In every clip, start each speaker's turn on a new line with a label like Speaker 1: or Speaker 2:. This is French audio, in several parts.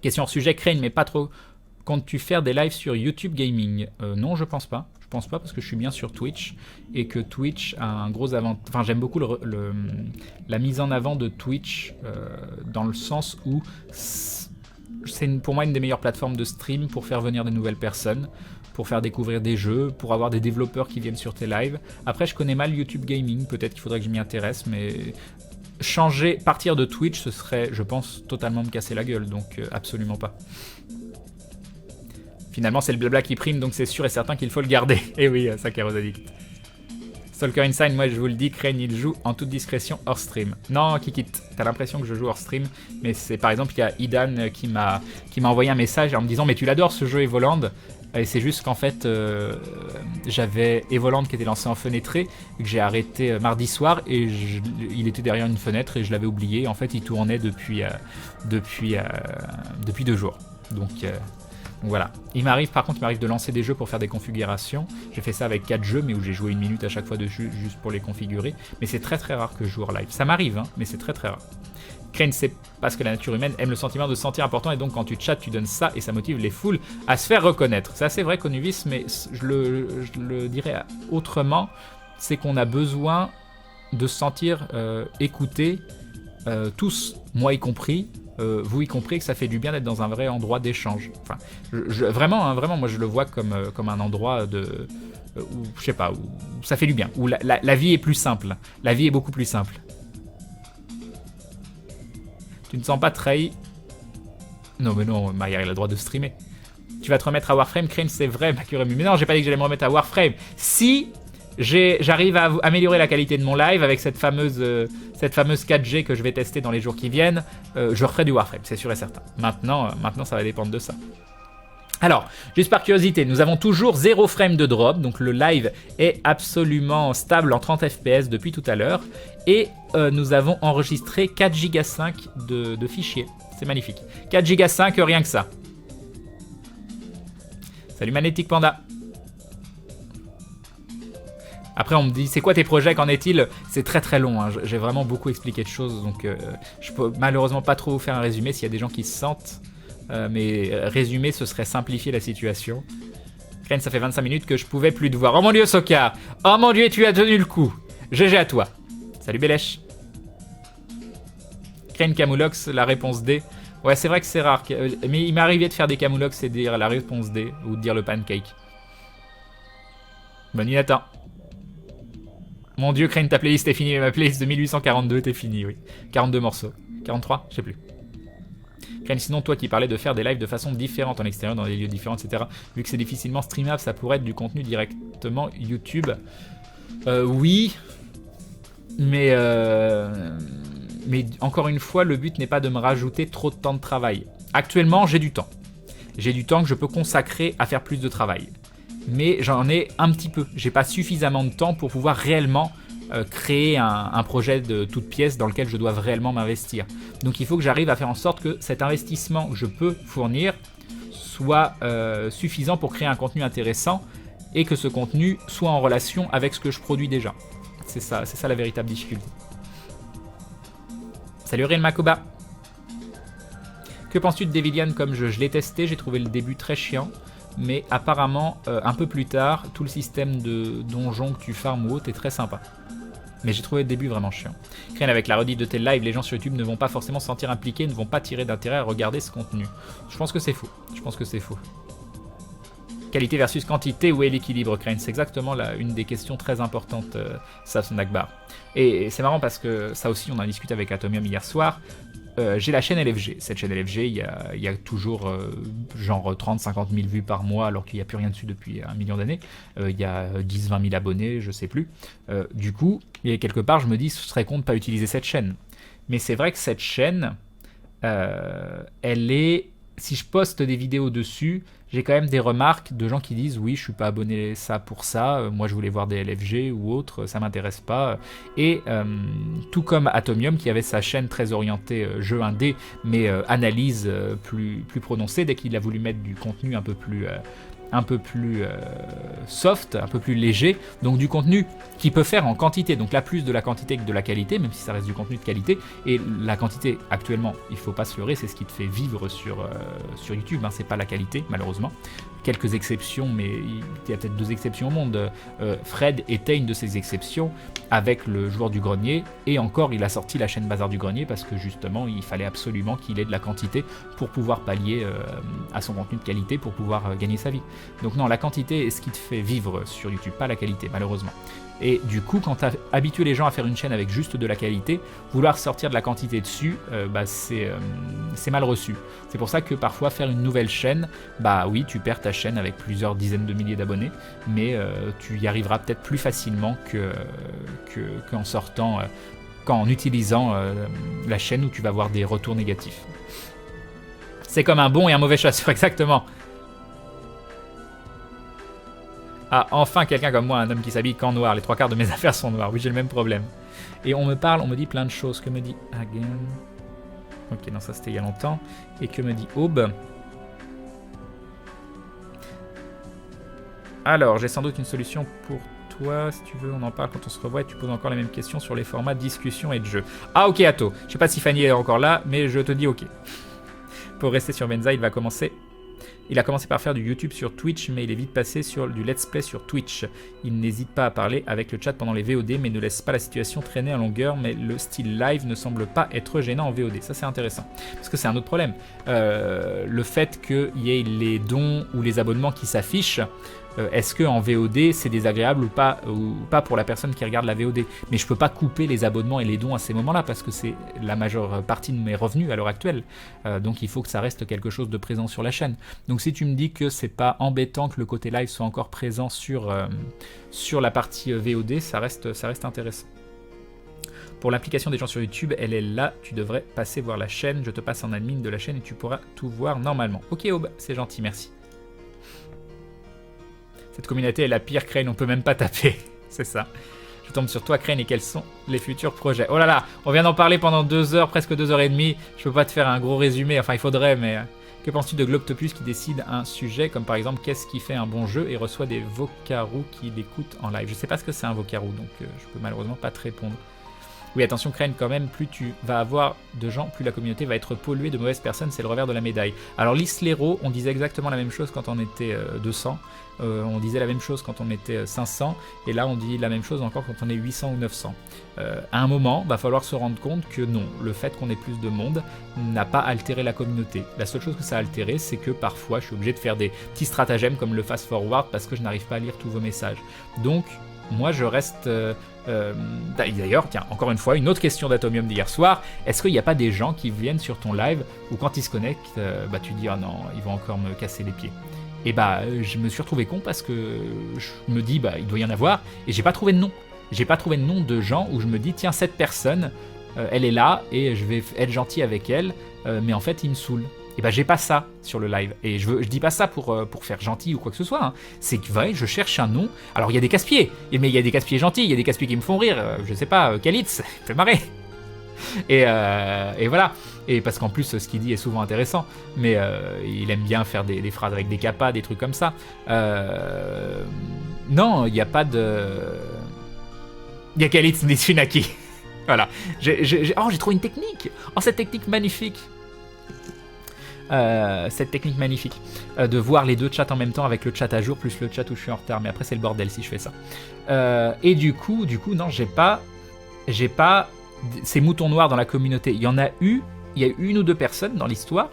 Speaker 1: Question hors sujet, Crane, mais pas trop. Comptes-tu faire des lives sur YouTube Gaming? Non, je pense pas. Je pense pas parce que je suis bien sur Twitch et que Twitch a un gros avantage. Enfin, j'aime beaucoup la mise en avant de Twitch dans le sens où c'est pour moi une des meilleures plateformes de stream pour faire venir des nouvelles personnes, pour faire découvrir des jeux, pour avoir des développeurs qui viennent sur tes lives. Après, je connais mal YouTube Gaming, peut-être qu'il faudrait que je m'y intéresse, mais partir de Twitch, ce serait, je pense, totalement me casser la gueule, donc absolument pas. Finalement, c'est le blabla qui prime, donc c'est sûr et certain qu'il faut le garder. Et oui, Sakaros Addict. Stalker Inside, moi je vous le dis, Crane il joue en toute discrétion hors stream. Non, Kikit, t'as l'impression que je joue hors stream, mais c'est par exemple, il y a Idan qui m'a envoyé un message en me disant « Mais tu l'adores ce jeu Evoland ?» Et c'est juste qu'en fait, j'avais Evoland qui était lancé en fenêtré, que j'ai arrêté mardi soir, et il était derrière une fenêtre et je l'avais oublié. En fait, il tournait depuis 2 jours. Donc voilà. Par contre, il m'arrive de lancer des jeux pour faire des configurations. J'ai fait ça avec 4 jeux, mais où j'ai joué 1 minute à chaque fois dessus, juste pour les configurer. Mais c'est très très rare que je joue en live. Ça m'arrive, hein, mais c'est très très rare. Crane, c'est parce que la nature humaine aime le sentiment de se sentir important, et donc quand tu chattes, tu donnes ça, et ça motive les foules à se faire reconnaître. C'est assez vrai, Conuvis, mais je le dirais autrement, c'est qu'on a besoin de se sentir écouté, tous, moi y compris, vous y compris, que ça fait du bien d'être dans un vrai endroit d'échange. Enfin, vraiment, moi je le vois comme un endroit où, je sais pas, où ça fait du bien, où la vie est plus simple. La vie est beaucoup plus simple. Tu ne sens pas trahi? Non, mais non, Maillard, il a le droit de streamer. Tu vas te remettre à Warframe, Crane, c'est vrai, Makuremu. Mais non, j'ai pas dit que j'allais me remettre à Warframe. Si j'arrive à améliorer la qualité de mon live avec cette fameuse 4G que je vais tester dans les jours qui viennent, je referai du Warframe, c'est sûr et certain. Maintenant, ça va dépendre de ça. Alors, juste par curiosité, nous avons toujours 0 frame de drop, donc le live est absolument stable en 30 fps depuis tout à l'heure, et nous avons enregistré 4 Go 5 de fichiers, c'est magnifique. 4 Go 5, rien que ça. Salut Magnetic Panda. Après on me dit, c'est quoi tes projets, qu'en est-il? C'est très très long, hein. J'ai vraiment beaucoup expliqué de choses, donc je peux malheureusement pas trop vous faire un résumé s'il y a des gens qui se sentent. Mais résumé, ce serait simplifier la situation. Crane, ça fait 25 minutes que je pouvais plus te voir. Oh mon dieu, Sokar! Oh mon dieu, tu as tenu le coup! GG à toi. Salut Bélèche. Crane Camoulox, la réponse D. Ouais, c'est vrai que c'est rare. Mais il m'est arrivé de faire des Camoulox et de dire la réponse D. Ou de dire le pancake. Bonne nuit, Nathan. Mon dieu, Crane, ta playlist est finie. Mais ma playlist de 1842 était finie, oui. 42 morceaux. 43? Je sais plus. Crane, sinon, toi qui parlais de faire des lives de façon différente en extérieur, dans des lieux différents, etc. Vu que c'est difficilement streamable, ça pourrait être du contenu directement YouTube. Oui. Mais encore une fois, le but n'est pas de me rajouter trop de temps de travail. Actuellement, j'ai du temps. J'ai du temps que je peux consacrer à faire plus de travail. Mais j'en ai un petit peu. J'ai pas suffisamment de temps pour pouvoir réellement créer un projet de toute pièce dans lequel je dois réellement m'investir. Donc il faut que j'arrive à faire en sorte que cet investissement que je peux fournir soit suffisant pour créer un contenu intéressant et que ce contenu soit en relation avec ce que je produis déjà. C'est ça la véritable difficulté. Salut Real Makoba. Que penses-tu de Devilian? Comme je l'ai testé, j'ai trouvé le début très chiant. Mais apparemment, un peu plus tard, tout le système de donjon que tu farmes ou autre est très sympa. Mais j'ai trouvé le début vraiment chiant. Crane, avec la rediff de tes lives, les gens sur YouTube ne vont pas forcément se sentir impliqués, ne vont pas tirer d'intérêt à regarder ce contenu. Je pense que c'est faux. Qualité versus quantité, où est l'équilibre, Crane? C'est exactement une des questions très importantes, Safson Akbar. Et c'est marrant parce que ça aussi, on en a discuté avec Atomium hier soir. J'ai la chaîne LFG. Cette chaîne LFG, il y a toujours genre 30-50 000 vues par mois alors qu'il n'y a plus rien dessus depuis 1 million d'années. Il y a 10-20 000 abonnés, je sais plus. Du coup, et quelque part, je me dis ce serait con de ne pas utiliser cette chaîne. Mais c'est vrai que cette chaîne, elle est... Si je poste des vidéos dessus, j'ai quand même des remarques de gens qui disent oui, je suis pas abonné ça pour ça, moi je voulais voir des LFG ou autre, ça m'intéresse pas. Et tout comme Atomium qui avait sa chaîne très orientée jeu indé, mais analyse plus prononcée, dès qu'il a voulu mettre du contenu un peu plus un peu plus soft, un peu plus léger, donc du contenu qui peut faire en quantité, donc là plus de la quantité que de la qualité, même si ça reste du contenu de qualité, et la quantité actuellement, il faut pas se leurrer, c'est ce qui te fait vivre sur YouTube, hein, c'est pas la qualité malheureusement. Quelques exceptions, mais il y a peut-être 2 exceptions au monde. Fred était une de ces exceptions avec le joueur du grenier, et encore il a sorti la chaîne Bazar du Grenier parce que justement il fallait absolument qu'il ait de la quantité pour pouvoir pallier à son contenu de qualité, pour pouvoir gagner sa vie. Donc non, la quantité est ce qui te fait vivre sur YouTube, pas la qualité malheureusement. Et du coup, quand tu as habitué les gens à faire une chaîne avec juste de la qualité, vouloir sortir de la quantité dessus, c'est mal reçu. C'est pour ça que parfois faire une nouvelle chaîne, bah oui, tu perds ta chaîne avec plusieurs dizaines de milliers d'abonnés, mais tu y arriveras peut-être plus facilement qu'en sortant, qu'en utilisant la chaîne où tu vas avoir des retours négatifs. C'est comme un bon et un mauvais chasseur, exactement. Ah, enfin quelqu'un comme moi, un homme qui s'habille qu'en noir. Les 3/4 de mes affaires sont noires. Oui, j'ai le même problème. Et on me parle, on me dit plein de choses. Que me dit Hagen? Ok, non, ça c'était il y a longtemps. Et que me dit Aube? Alors, j'ai sans doute une solution pour toi. Si tu veux, on en parle quand on se revoit. Et tu poses encore les mêmes questions sur les formats de discussion et de jeu. Ah, ok, Atto. Je sais pas si Fanny est encore là, mais je te dis ok. Pour rester sur Benza, il a commencé par faire du YouTube sur Twitch, mais il est vite passé sur du let's play sur Twitch. Il n'hésite pas à parler avec le chat pendant les VOD, mais ne laisse pas la situation traîner en longueur, mais le style live ne semble pas être gênant en VOD. Ça, c'est intéressant, parce que c'est un autre problème. Le fait qu'il y ait les dons ou les abonnements qui s'affichent, est-ce qu'en VOD c'est désagréable ou pas pour la personne qui regarde la VOD? Mais je peux pas couper les abonnements et les dons à ces moments-là parce que c'est la majeure partie de mes revenus à l'heure actuelle. Donc il faut que ça reste quelque chose de présent sur la chaîne. Donc si tu me dis que c'est pas embêtant que le côté live soit encore présent sur la partie VOD, ça reste intéressant. Pour l'implication des gens sur YouTube, elle est là, tu devrais passer voir la chaîne, je te passe en admin de la chaîne et tu pourras tout voir normalement. Ok Aube, c'est gentil, merci. Cette communauté est la pire, Crane, on peut même pas taper. C'est ça. Je tombe sur toi, Crane, et quels sont les futurs projets? Oh là là, on vient d'en parler pendant 2 heures, presque 2h30. Je peux pas te faire un gros résumé, enfin il faudrait, mais... Que penses-tu de Globtopus qui décide un sujet, comme par exemple qu'est-ce qui fait un bon jeu et reçoit des vocarous qui l'écoutent en live? Je sais pas ce que c'est un vocarou, donc je peux malheureusement pas te répondre. Oui, attention, Crane, quand même, plus tu vas avoir de gens, plus la communauté va être polluée de mauvaises personnes, c'est le revers de la médaille. Alors, l'Islero, on disait exactement la même chose quand on était 200, on disait la même chose quand on était 500, et là, on dit la même chose encore quand on est 800 ou 900. À un moment, va falloir se rendre compte que non, le fait qu'on ait plus de monde n'a pas altéré la communauté. La seule chose que ça a altéré, c'est que parfois, je suis obligé de faire des petits stratagèmes comme le fast-forward parce que je n'arrive pas à lire tous vos messages. Donc, moi, je reste... D'ailleurs, tiens, encore une fois, une autre question d'Atomium d'hier soir. Est-ce qu'il n'y a pas des gens qui viennent sur ton live ou quand ils se connectent, tu dis « Ah non, ils vont encore me casser les pieds ». Et je me suis retrouvé con parce que je me dis « il doit y en avoir » et j'ai pas trouvé de nom. J'ai pas trouvé de nom de gens où je me dis « Tiens, cette personne, elle est là et je vais être gentil avec elle, mais en fait, il me saoule ». Et j'ai pas ça sur le live. Et je dis pas ça pour faire gentil ou quoi que ce soit. Hein. C'est que je cherche un nom. Alors il y a des casse-pieds, mais il y a des casse-pieds gentils, il y a des casse-pieds qui me font rire. Je sais pas, Kalitz, il fait marrer. Et voilà. Et parce qu'en plus, ce qu'il dit est souvent intéressant. Mais il aime bien faire des phrases avec des capas, des trucs comme ça. Non, il n'y a pas de... Il y a Kalitz Nitsunaki. Voilà. J'ai trouvé une technique. Oh, cette technique magnifique. Cette technique magnifique de voir les deux chats en même temps avec le chat à jour plus le chat où je suis en retard, mais après c'est le bordel si je fais ça. Et du coup non, j'ai pas ces moutons noirs dans la communauté. Il y a eu 1 ou 2 personnes dans l'histoire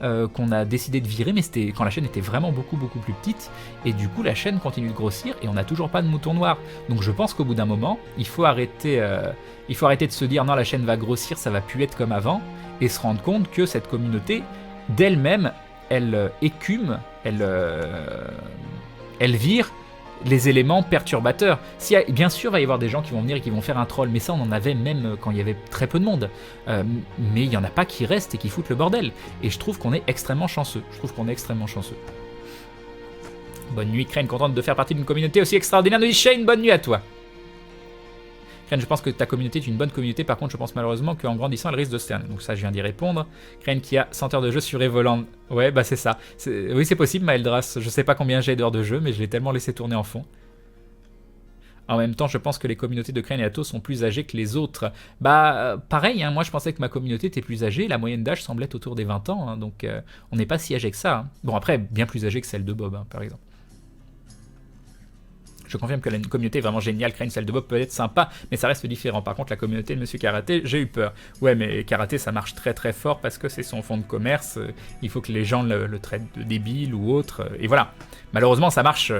Speaker 1: qu'on a décidé de virer, mais c'était quand la chaîne était vraiment beaucoup plus petite, et du coup la chaîne continue de grossir et on n'a toujours pas de moutons noirs. Donc je pense qu'au bout d'un moment il faut arrêter de se dire non, la chaîne va grossir, ça va plus être comme avant, et se rendre compte que cette communauté d'elle-même, elle écume, elle vire les éléments perturbateurs. Bien sûr, il va y avoir des gens qui vont venir et qui vont faire un troll, mais ça on en avait même quand il y avait très peu de monde. Mais il n'y en a pas qui restent et qui foutent le bordel. Et je trouve qu'on est extrêmement chanceux. Bonne nuit, Crane, contente de faire partie d'une communauté aussi extraordinaire. Nous dit Shane, bonne nuit à toi. Crane, je pense que ta communauté est une bonne communauté, par contre je pense malheureusement qu'en grandissant elle risque de se terner. Donc ça je viens d'y répondre. Crane qui a 100 heures de jeu sur Evoland. Ouais bah c'est ça. Oui c'est possible Maëldras, je sais pas combien j'ai d'heures de jeu mais je l'ai tellement laissé tourner en fond. En même temps, je pense que les communautés de Crane et Atto sont plus âgées que les autres. Bah, pareil, hein, moi je pensais que ma communauté était plus âgée. La moyenne d'âge semble être autour des 20 ans, hein, donc on n'est pas si âgé que ça. Hein. Bon, après, bien plus âgé que celle de Bob, hein, par exemple. Je confirme que la communauté est vraiment géniale. Crane, celle de Bob peut être sympa, mais ça reste différent. Par contre, la communauté de Monsieur Karaté, j'ai eu peur. Ouais, mais Karaté, ça marche très très fort parce que c'est son fonds de commerce. Il faut que les gens le traitent de débile ou autre. Et voilà. Malheureusement, ça marche.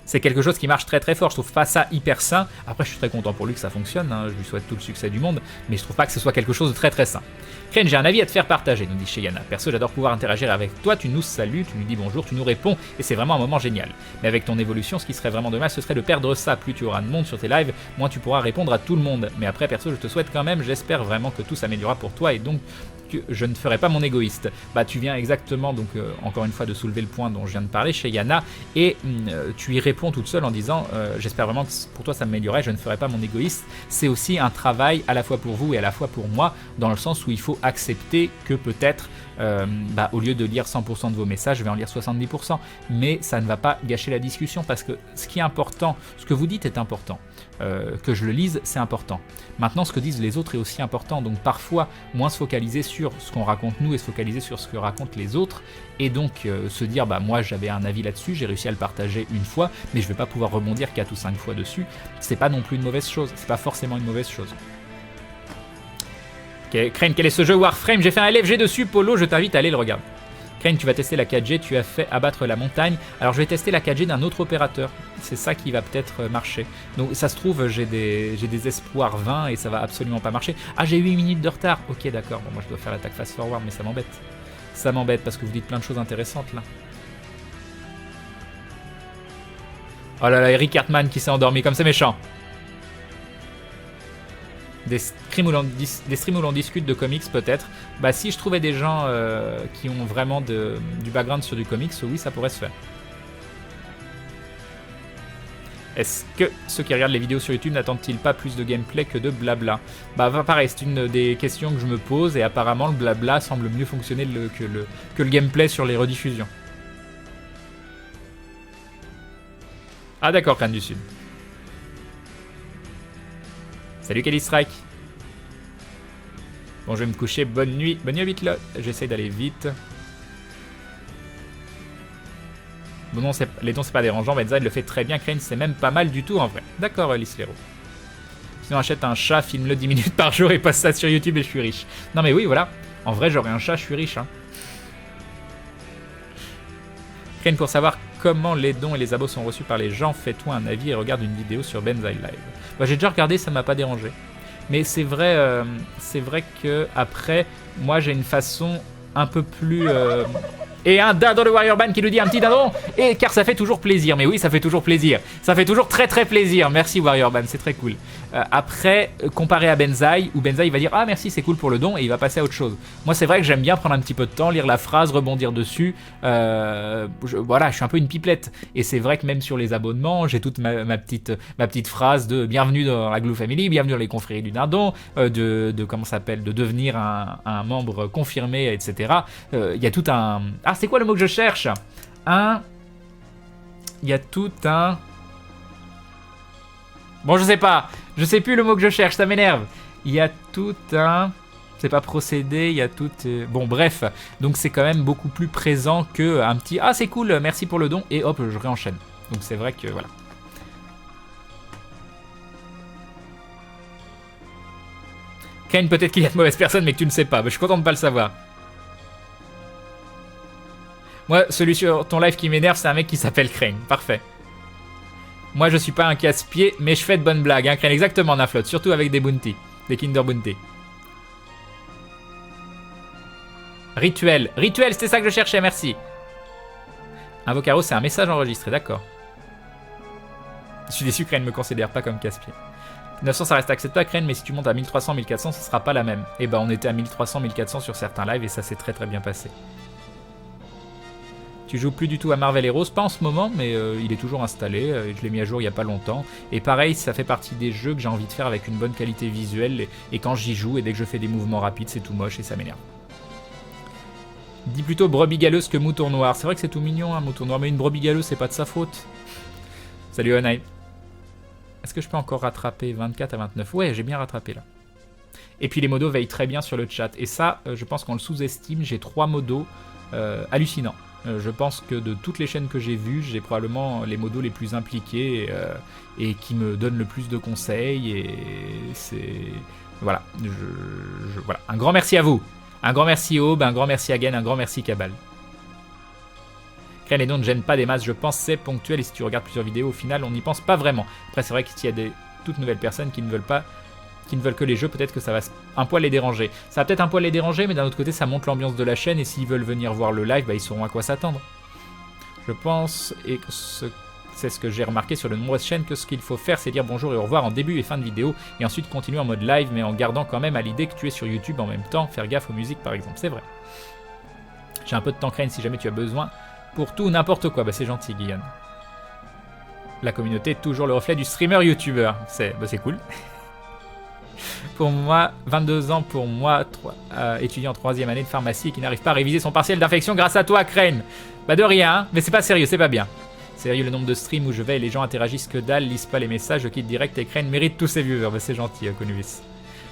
Speaker 1: C'est quelque chose qui marche très très fort. Je trouve pas ça hyper sain. Après, je suis très content pour lui que ça fonctionne. Hein. Je lui souhaite tout le succès du monde. Mais je trouve pas que ce soit quelque chose de très très sain. Crane, j'ai un avis à te faire partager, nous dit Sheyana. Perso, j'adore pouvoir interagir avec toi. Tu nous salues, tu nous dis bonjour, tu nous réponds. Et c'est vraiment un moment génial. Mais avec ton évolution, ce qui serait vraiment dommage, ce serait de perdre ça. Plus tu auras de monde sur tes lives, moins tu pourras répondre à tout le monde. Mais après, perso, je te souhaite quand même. J'espère vraiment que tout s'améliorera pour toi. Et donc, que je ne ferai pas mon égoïste. Bah tu viens exactement donc encore une fois de soulever le point dont je viens de parler chez Yana et tu y réponds toute seule en disant j'espère vraiment que pour toi ça m'améliorerait, je ne ferai pas mon égoïste. C'est aussi un travail à la fois pour vous et à la fois pour moi dans le sens où il faut accepter que peut-être au lieu de lire 100% de vos messages, je vais en lire 70%, mais ça ne va pas gâcher la discussion parce que ce qui est important, ce que vous dites est important. Que je le lise, c'est important. Maintenant, ce que disent les autres est aussi important. Donc parfois, moins se focaliser sur ce qu'on raconte nous et se focaliser sur ce que racontent les autres. Et donc se dire, bah moi j'avais un avis là-dessus, j'ai réussi à le partager une fois, mais je vais pas pouvoir rebondir 4 ou 5 fois dessus. C'est pas non plus une mauvaise chose. C'est pas forcément une mauvaise chose. Ok, Crane, quel est ce jeu Warframe? J'ai fait un LFG dessus, Polo, je t'invite à aller le regarder. Crane, tu vas tester la 4G, tu as fait abattre la montagne. Alors je vais tester la 4G d'un autre opérateur. C'est ça qui va peut-être marcher. Donc ça se trouve, j'ai des espoirs vains et ça va absolument pas marcher. Ah, j'ai 8 minutes de retard. Ok, d'accord. Bon, moi je dois faire l'attaque fast forward, mais ça m'embête. Ça m'embête parce que vous dites plein de choses intéressantes là. Oh là là, Eric Hartmann qui s'est endormi, comme c'est méchant. Des streams où l'on discute de comics peut-être. Bah si je trouvais des gens qui ont vraiment du background sur du comics, oui ça pourrait se faire. Est-ce que ceux qui regardent les vidéos sur YouTube n'attendent-ils pas plus de gameplay que de blabla? Bah pareil, c'est une des questions que je me pose et apparemment le blabla semble mieux fonctionner que le gameplay sur les rediffusions. Ah d'accord, Crane du Sud. Salut Kelly Strike. Bon, je vais me coucher. Bonne nuit. Bonne nuit, vite là. J'essaye d'aller vite. Bon, non, les dons, c'est pas dérangeant. Benza, il le fait très bien. Crane, c'est même pas mal du tout en vrai. D'accord, Lislero. Sinon, achète un chat, filme-le 10 minutes par jour et poste ça sur YouTube et je suis riche. Non, mais oui, voilà. En vrai, j'aurais un chat, je suis riche. Hein. Crane, pour savoir comment les dons et les abos sont reçus par les gens, fais-toi un avis et regarde une vidéo sur Benzaï Live. Bah, j'ai déjà regardé, ça m'a pas dérangé. Mais c'est vrai que après, moi j'ai une façon un peu plus... Et un dindon de Warrior Ban qui nous dit un petit dindon. Et car ça fait toujours plaisir. Mais oui, ça fait toujours plaisir. Ça fait toujours très très plaisir. Merci Warrior Ban, c'est très cool. Après, comparé à Benzaï, où Benzaï va dire ah merci, c'est cool pour le don et il va passer à autre chose. Moi, c'est vrai que j'aime bien prendre un petit peu de temps, lire la phrase, rebondir dessus. Voilà, je suis un peu une pipelette. Et c'est vrai que même sur les abonnements, j'ai toute ma petite phrase de bienvenue dans la Glue Family, bienvenue dans les confréries du dindon, de comment ça s'appelle, de devenir un membre confirmé, etc. Il y a tout un... Ah, c'est quoi le mot que je cherche? Il y a tout un... Bon, je sais pas. Je sais plus le mot que je cherche, ça m'énerve. Il y a tout un... C'est pas procédé, il y a tout... Bon, bref. Donc, c'est quand même beaucoup plus présent qu'un petit... Ah, c'est cool, merci pour le don. Et hop, je réenchaîne. Donc, c'est vrai que... Voilà. Kane, peut-être qu'il y a de mauvaises personnes, mais que tu ne sais pas. Mais je suis content de pas le savoir. Moi, celui sur ton live qui m'énerve, c'est un mec qui s'appelle Crane. Parfait. Moi, je suis pas un casse-pied, mais je fais de bonnes blagues. Hein, Crane, exactement, Naflot. Surtout avec des bounty. Des Kinder Bounty. Rituel. Rituel, c'était ça que je cherchais, merci. Invocaro, c'est un message enregistré, d'accord. Je suis déçu que Crane me considère pas comme casse-pied. 900, ça reste acceptable, Crane, mais si tu montes à 1300, 1400, ce sera pas la même. Et ben, on était à 1300, 1400 sur certains lives et ça s'est très très bien passé. Tu joues plus du tout à Marvel Heroes, pas en ce moment, mais il est toujours installé. Je l'ai mis à jour il y a pas longtemps. Et pareil, ça fait partie des jeux que j'ai envie de faire avec une bonne qualité visuelle. Et quand j'y joue, et dès que je fais des mouvements rapides, c'est tout moche et ça m'énerve. Dis plutôt brebis galeuse que mouton noir. C'est vrai que c'est tout mignon, un mouton noir, mais une brebis galeuse, c'est pas de sa faute. Salut Onai. Est-ce que je peux encore rattraper 24 à 29? Ouais, j'ai bien rattrapé là. Et puis les modos veillent très bien sur le chat. Et ça, je pense qu'on le sous-estime. J'ai 3 modos hallucinants. Je pense que de toutes les chaînes que j'ai vues, j'ai probablement les modos les plus impliqués et qui me donnent le plus de conseils. Et c'est... Voilà. Voilà. Un grand merci à vous. Un grand merci Aube, un grand merci Again, un grand merci Cabal. Crane et Don ne gêne pas des masses, je pense c'est ponctuel. Et si tu regardes plusieurs vidéos, au final, on n'y pense pas vraiment. Après, c'est vrai qu'il y a des toutes nouvelles personnes qui ne veulent pas... qui ne veulent que les jeux, peut-être que ça va un poil les déranger. Ça va peut-être un poil les déranger, mais d'un autre côté, ça monte l'ambiance de la chaîne, et s'ils veulent venir voir le live, bah, ils sauront à quoi s'attendre. Je pense, et c'est ce que j'ai remarqué sur de nombreuses chaînes, que ce qu'il faut faire, c'est dire bonjour et au revoir en début et fin de vidéo, et ensuite continuer en mode live, mais en gardant quand même à l'idée que tu es sur YouTube en même temps, faire gaffe aux musiques par exemple, c'est vrai. J'ai un peu de temps Crane si jamais tu as besoin, pour tout n'importe quoi, bah c'est gentil Guillaume. La communauté est toujours le reflet du streamer youtubeur, c'est cool. Pour moi, 22 ans pour moi, étudiant en 3e année de pharmacie et qui n'arrive pas à réviser son partiel d'infection grâce à toi, Crane. Bah de rien, hein, mais c'est pas sérieux, c'est pas bien. Sérieux, le nombre de streams où je vais et les gens interagissent que dalle, lisent pas les messages, je quitte direct et Crane mérite tous ses viewers. Bah c'est gentil, Conuvis.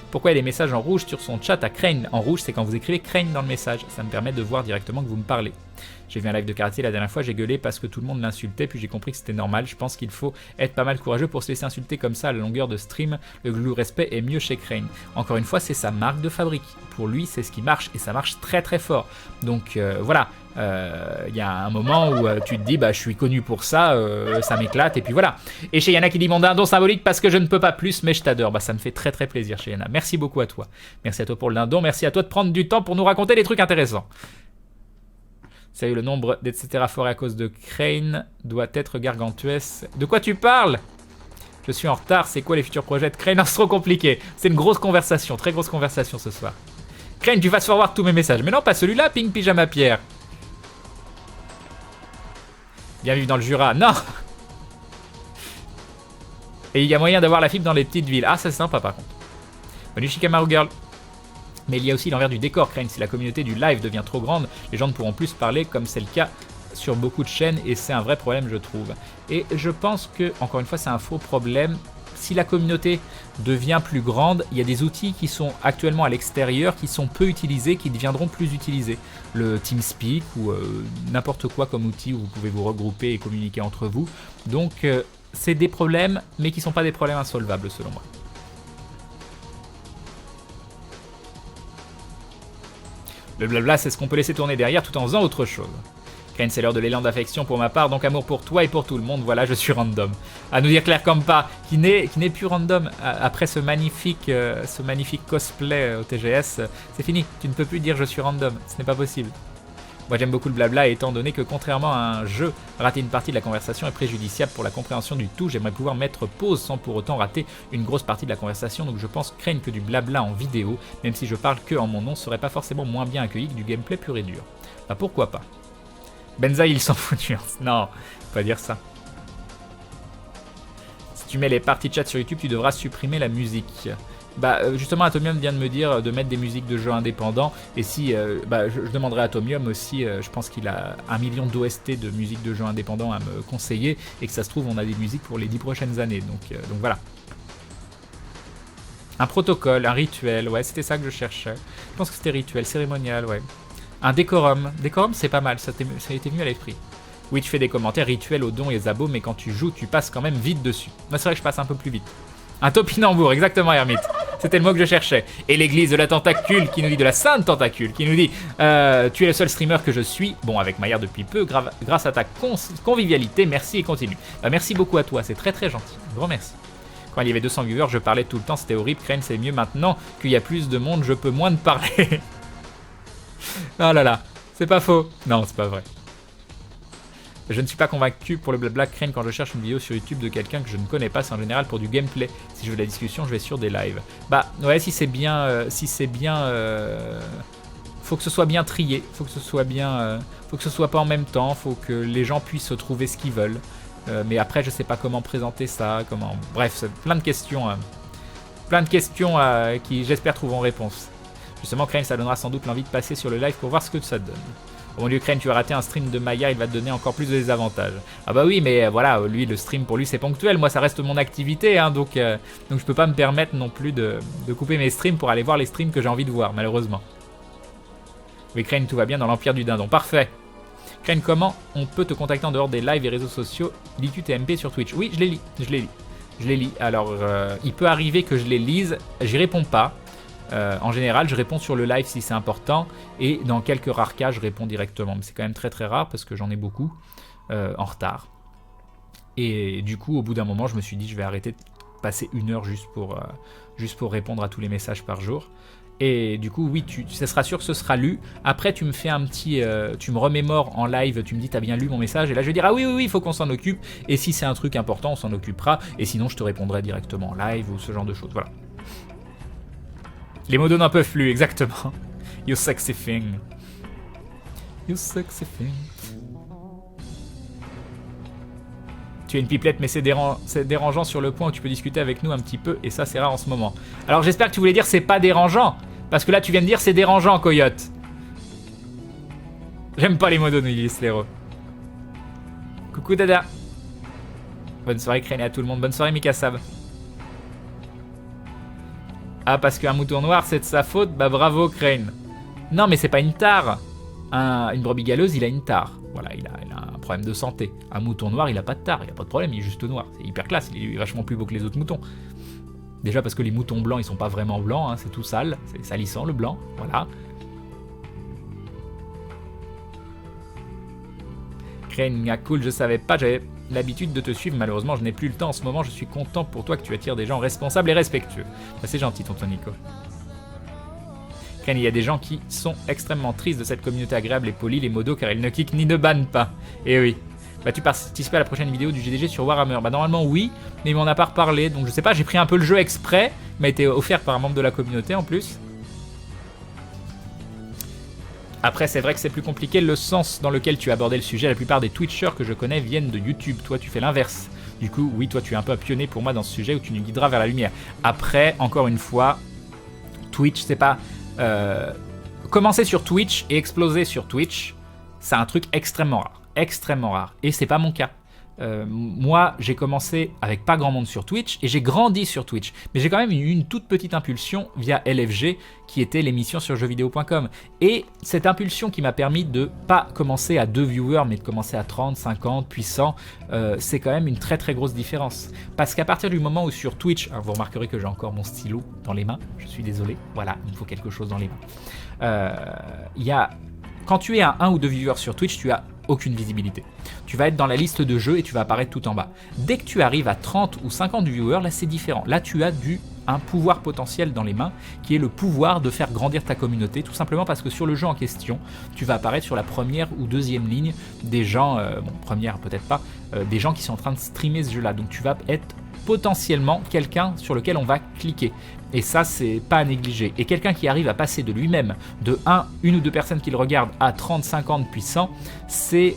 Speaker 1: Pourquoi il y a des messages en rouge sur son chat à Crane? En rouge, c'est quand vous écrivez Crane dans le message. Ça me permet de voir directement que vous me parlez. J'ai vu un live de karaté la dernière fois, j'ai gueulé parce que tout le monde l'insultait, puis j'ai compris que c'était normal. Je pense qu'il faut être pas mal courageux pour se laisser insulter comme ça à la longueur de stream. Le glue respect est mieux chez Crane. Encore une fois, c'est sa marque de fabrique. Pour lui, c'est ce qui marche, et ça marche très très fort. Donc voilà, il y a un moment où tu te dis, bah je suis connu pour ça, ça m'éclate, et puis voilà. Et chez Yana qui dit mon dindon symbolique parce que je ne peux pas plus, mais je t'adore. Bah ça me fait très très plaisir chez Yana. Merci beaucoup à toi. Merci à toi pour le dindon, merci à toi de prendre du temps pour nous raconter des trucs intéressants. Sérieux, le nombre d'etc. Forêt à cause de Crane doit être gargantuesque. De quoi tu parles? Je suis en retard, c'est quoi les futurs projets de Crane? Non, c'est trop compliqué. C'est une grosse conversation, très grosse conversation ce soir. Crane, tu fasses forward tous mes messages. Mais non, pas celui-là, Pink Pyjama Pierre. Bien vivre dans le Jura. Non. Et il y a moyen d'avoir la fibre dans les petites villes. Ah, ça c'est sympa par contre. Bonne nuit, Shikamaru Girl. Mais il y a aussi l'envers du décor, Crane. Si la communauté du live devient trop grande, les gens ne pourront plus parler comme c'est le cas sur beaucoup de chaînes et c'est un vrai problème, je trouve. Et je pense que, encore une fois, c'est un faux problème. Si la communauté devient plus grande, il y a des outils qui sont actuellement à l'extérieur, qui sont peu utilisés, qui deviendront plus utilisés. Le TeamSpeak ou n'importe quoi comme outil où vous pouvez vous regrouper et communiquer entre vous. Donc, c'est des problèmes, mais qui ne sont pas des problèmes insolvables, selon moi. Le blabla, c'est ce qu'on peut laisser tourner derrière tout en faisant autre chose. Crane, c'est l'heure de l'élan d'affection pour ma part, donc amour pour toi et pour tout le monde, voilà, je suis random. À nous dire Claire Campa, qui n'est plus random. Après ce magnifique cosplay au TGS, c'est fini, tu ne peux plus dire je suis random, ce n'est pas possible. Moi j'aime beaucoup le blabla, étant donné que contrairement à un jeu, rater une partie de la conversation est préjudiciable pour la compréhension du tout. J'aimerais pouvoir mettre pause sans pour autant rater une grosse partie de la conversation, donc je pense Crane que du blabla en vidéo, même si je parle que en mon nom, serait pas forcément moins bien accueilli que du gameplay pur et dur. Bah pourquoi pas. Benzaï il s'en fout du non, faut pas dire ça. Si tu mets les parties de chat sur YouTube, tu devras supprimer la musique. Bah justement Atomium vient de me dire de mettre des musiques de jeux indépendants et si je demanderai à Atomium aussi, je pense qu'il a 1 million d'OST de musique de jeux indépendants à me conseiller et que ça se trouve on a des musiques pour les 10 prochaines années, donc voilà. Un protocole, un rituel, ouais c'était ça que je cherchais. Je pense que c'était rituel, cérémonial, ouais. Un décorum, décorum c'est pas mal, ça a été venu à l'esprit. Oui tu fais des commentaires rituels aux dons et aux abos mais quand tu joues tu passes quand même vite dessus. Moi c'est vrai que je passe un peu plus vite. Un topinambour, exactement Hermite. C'était le mot que je cherchais. Et l'église de la tentacule qui nous dit, de la sainte tentacule, qui nous dit tu es le seul streamer que je suis, bon avec Maillard depuis peu, grâce à ta convivialité, merci et continue. Bah, merci beaucoup à toi, c'est très très gentil. Un grand merci. Quand il y avait 200 viewers, je parlais tout le temps, c'était horrible. Crane, c'est mieux maintenant qu'il y a plus de monde, je peux moins de parler. Oh là là, c'est pas faux. Non, c'est pas vrai. Je ne suis pas convaincu pour le blabla Crane quand je cherche une vidéo sur YouTube de quelqu'un que je ne connais pas, c'est en général pour du gameplay. Si je veux de la discussion, je vais sur des lives. Bah ouais, si c'est bien faut que ce soit bien trié, faut que ce soit bien, faut que ce soit pas en même temps, faut que les gens puissent trouver ce qu'ils veulent. Mais après, je sais pas comment présenter ça, comment. Bref, c'est plein de questions qui, j'espère, trouveront réponse. Justement, Crane, ça donnera sans doute l'envie de passer sur le live pour voir ce que ça donne. Au lieu Crane, tu as raté un stream de Maya, il va te donner encore plus de désavantages. Ah bah oui, mais voilà, lui, le stream pour lui c'est ponctuel. Moi, ça reste mon activité, hein, donc je peux pas me permettre non plus de couper mes streams pour aller voir les streams que j'ai envie de voir, malheureusement. Oui, Crane, tout va bien dans l'Empire du Dindon. Parfait. Crane, comment on peut te contacter en dehors des lives et réseaux sociaux? Lis-tu tes MP sur Twitch? Oui, je les lis. Alors, il peut arriver que je les lise, j'y réponds pas. En général, je réponds sur le live si c'est important, et dans quelques rares cas, je réponds directement. Mais c'est quand même très très rare parce que j'en ai beaucoup en retard. Et du coup, au bout d'un moment, je me suis dit, je vais arrêter de passer 1 heure juste pour répondre à tous les messages par jour. Et du coup, oui, ça sera sûr que ce sera lu. Après, tu me fais un petit, tu me remémores en live, tu me dis, t'as bien lu mon message, et là je vais dire, ah oui, il faut qu'on s'en occupe. Et si c'est un truc important, on s'en occupera. Et sinon, je te répondrai directement en live ou ce genre de choses. Voilà. Les modos n'en peuvent plus, exactement. You sexy thing. You sexy thing. Tu es une pipelette, mais c'est dérangeant sur le point où tu peux discuter avec nous un petit peu, et ça c'est rare en ce moment. Alors j'espère que tu voulais dire c'est pas dérangeant, parce que là tu viens de dire c'est dérangeant, Coyote. J'aime pas les modos, Nuilis Lero. Coucou Dada. Bonne soirée Crane à tout le monde, bonne soirée Mikasab. Ah, parce qu'un mouton noir, c'est de sa faute? Bah bravo, Crane. Non, mais c'est pas une tare. Une brebis galeuse, il a une tare. Voilà, il a un problème de santé. Un mouton noir, il a pas de tare, il a pas de problème, il est juste noir. C'est hyper classe, il est vachement plus beau que les autres moutons. Déjà parce que les moutons blancs, ils sont pas vraiment blancs, hein, c'est tout sale. C'est salissant, le blanc, voilà. Crane, cool, je savais pas, j'avais l'habitude de te suivre, malheureusement je n'ai plus le temps en ce moment, je suis content pour toi que tu attires des gens responsables et respectueux. Bah, c'est gentil tonton Nico. Crane, il y a des gens qui sont extrêmement tristes de cette communauté agréable et polie, les modos, car ils ne kickent ni ne bannent pas. Et oui. Bah tu participes à la prochaine vidéo du GDG sur Warhammer? Bah normalement oui, mais il m'en a pas reparlé, donc je sais pas, j'ai pris un peu le jeu exprès, m'a été offert par un membre de la communauté en plus. Après, c'est vrai que c'est plus compliqué le sens dans lequel tu as abordé le sujet. La plupart des Twitchers que je connais viennent de YouTube. Toi, tu fais l'inverse. Du coup, oui, toi, tu es un peu un pionnier pour moi dans ce sujet où tu nous guideras vers la lumière. Après, encore une fois, Twitch, c'est pas... commencer sur Twitch et exploser sur Twitch, c'est un truc extrêmement rare. Extrêmement rare. Et c'est pas mon cas. Moi, j'ai commencé avec pas grand monde sur Twitch et j'ai grandi sur Twitch. Mais j'ai quand même eu une toute petite impulsion via LFG qui était l'émission sur jeuxvideo.com. Et cette impulsion qui m'a permis de pas commencer à 2 viewers mais de commencer à 30, 50, puis 100, c'est quand même une très très grosse différence. Parce qu'à partir du moment où sur Twitch, alors vous remarquerez que j'ai encore mon stylo dans les mains, je suis désolé, voilà, il me faut quelque chose dans les mains. Quand tu es à 1 ou 2 viewers sur Twitch, tu as aucune visibilité. Tu vas être dans la liste de jeux et tu vas apparaître tout en bas. Dès que tu arrives à 30 ou 50 viewers, là c'est différent. Là tu as un pouvoir potentiel dans les mains qui est le pouvoir de faire grandir ta communauté, tout simplement parce que sur le jeu en question, tu vas apparaître sur la première ou deuxième ligne des gens, première peut-être pas, des gens qui sont en train de streamer ce jeu-là. Donc tu vas être potentiellement quelqu'un sur lequel on va cliquer. Et ça, c'est pas à négliger. Et quelqu'un qui arrive à passer de lui-même, de 1 ou 2 personnes qui le regardent, à 30, 50, puis 100, c'est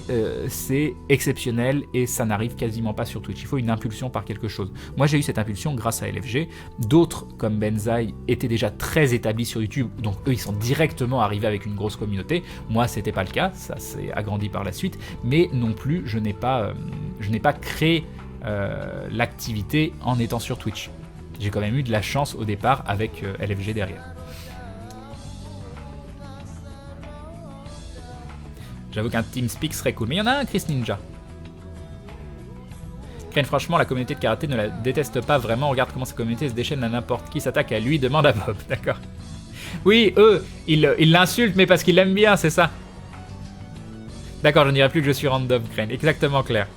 Speaker 1: exceptionnel et ça n'arrive quasiment pas sur Twitch. Il faut une impulsion par quelque chose. Moi, j'ai eu cette impulsion grâce à LFG. D'autres, comme Benzaï, étaient déjà très établis sur YouTube, donc eux, ils sont directement arrivés avec une grosse communauté. Moi, c'était pas le cas, ça s'est agrandi par la suite, mais non plus, je n'ai pas créé l'activité en étant sur Twitch. J'ai quand même eu de la chance au départ avec LFG derrière. J'avoue qu'un TeamSpeak serait cool, mais il y en a un, Chris Ninja. Crane, franchement, la communauté de karaté ne la déteste pas vraiment. Regarde comment sa communauté se déchaîne à n'importe qui s'attaque à lui, demande à Bob, d'accord. Oui, eux, ils l'insultent, mais parce qu'ils l'aiment bien, c'est ça. D'accord, je ne dirai plus que je suis random, Crane. Exactement, Claire.